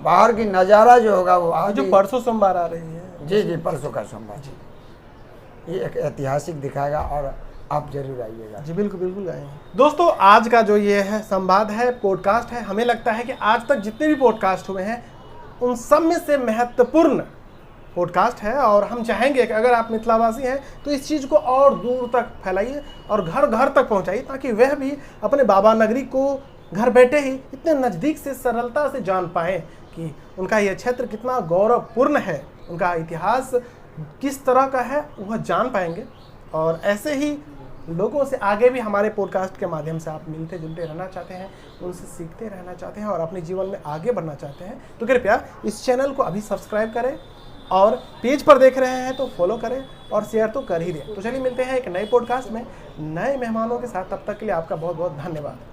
बाहर की नज़ारा जो होगा वो आज जो परसों सोमवार आ रही है। जी जी, परसों का सोमवार जी, ये एक ऐतिहासिक दिखाएगा और आप जरूर आइएगा। जी बिल्कुल बिल्कुल आएंगे। दोस्तों, आज का जो ये है संवाद है, पॉडकास्ट है, हमें लगता है कि आज तक जितने भी पॉडकास्ट हुए हैं उन सब में से महत्वपूर्ण पॉडकास्ट है। और हम चाहेंगे कि अगर आप मिथिलावासी हैं तो इस चीज़ को और दूर तक फैलाइए और घर घर तक पहुंचाइए, ताकि वह भी अपने बाबा नगरी को घर बैठे ही इतने नज़दीक से सरलता से जान पाएँ कि उनका यह क्षेत्र कितना गौरवपूर्ण है, उनका इतिहास किस तरह का है, वह जान पाएंगे। और ऐसे ही लोगों से आगे भी हमारे पॉडकास्ट के माध्यम से आप मिलते जुलते रहना चाहते हैं, उनसे सीखते रहना चाहते हैं और अपने जीवन में आगे बढ़ना चाहते हैं, तो कृपया इस चैनल को अभी सब्सक्राइब करें और पेज पर देख रहे हैं तो फॉलो करें और शेयर तो कर ही दें। तो चलिए मिलते हैं एक नए पॉडकास्ट में नए मेहमानों के साथ, तब तक के लिए आपका बहुत बहुत धन्यवाद।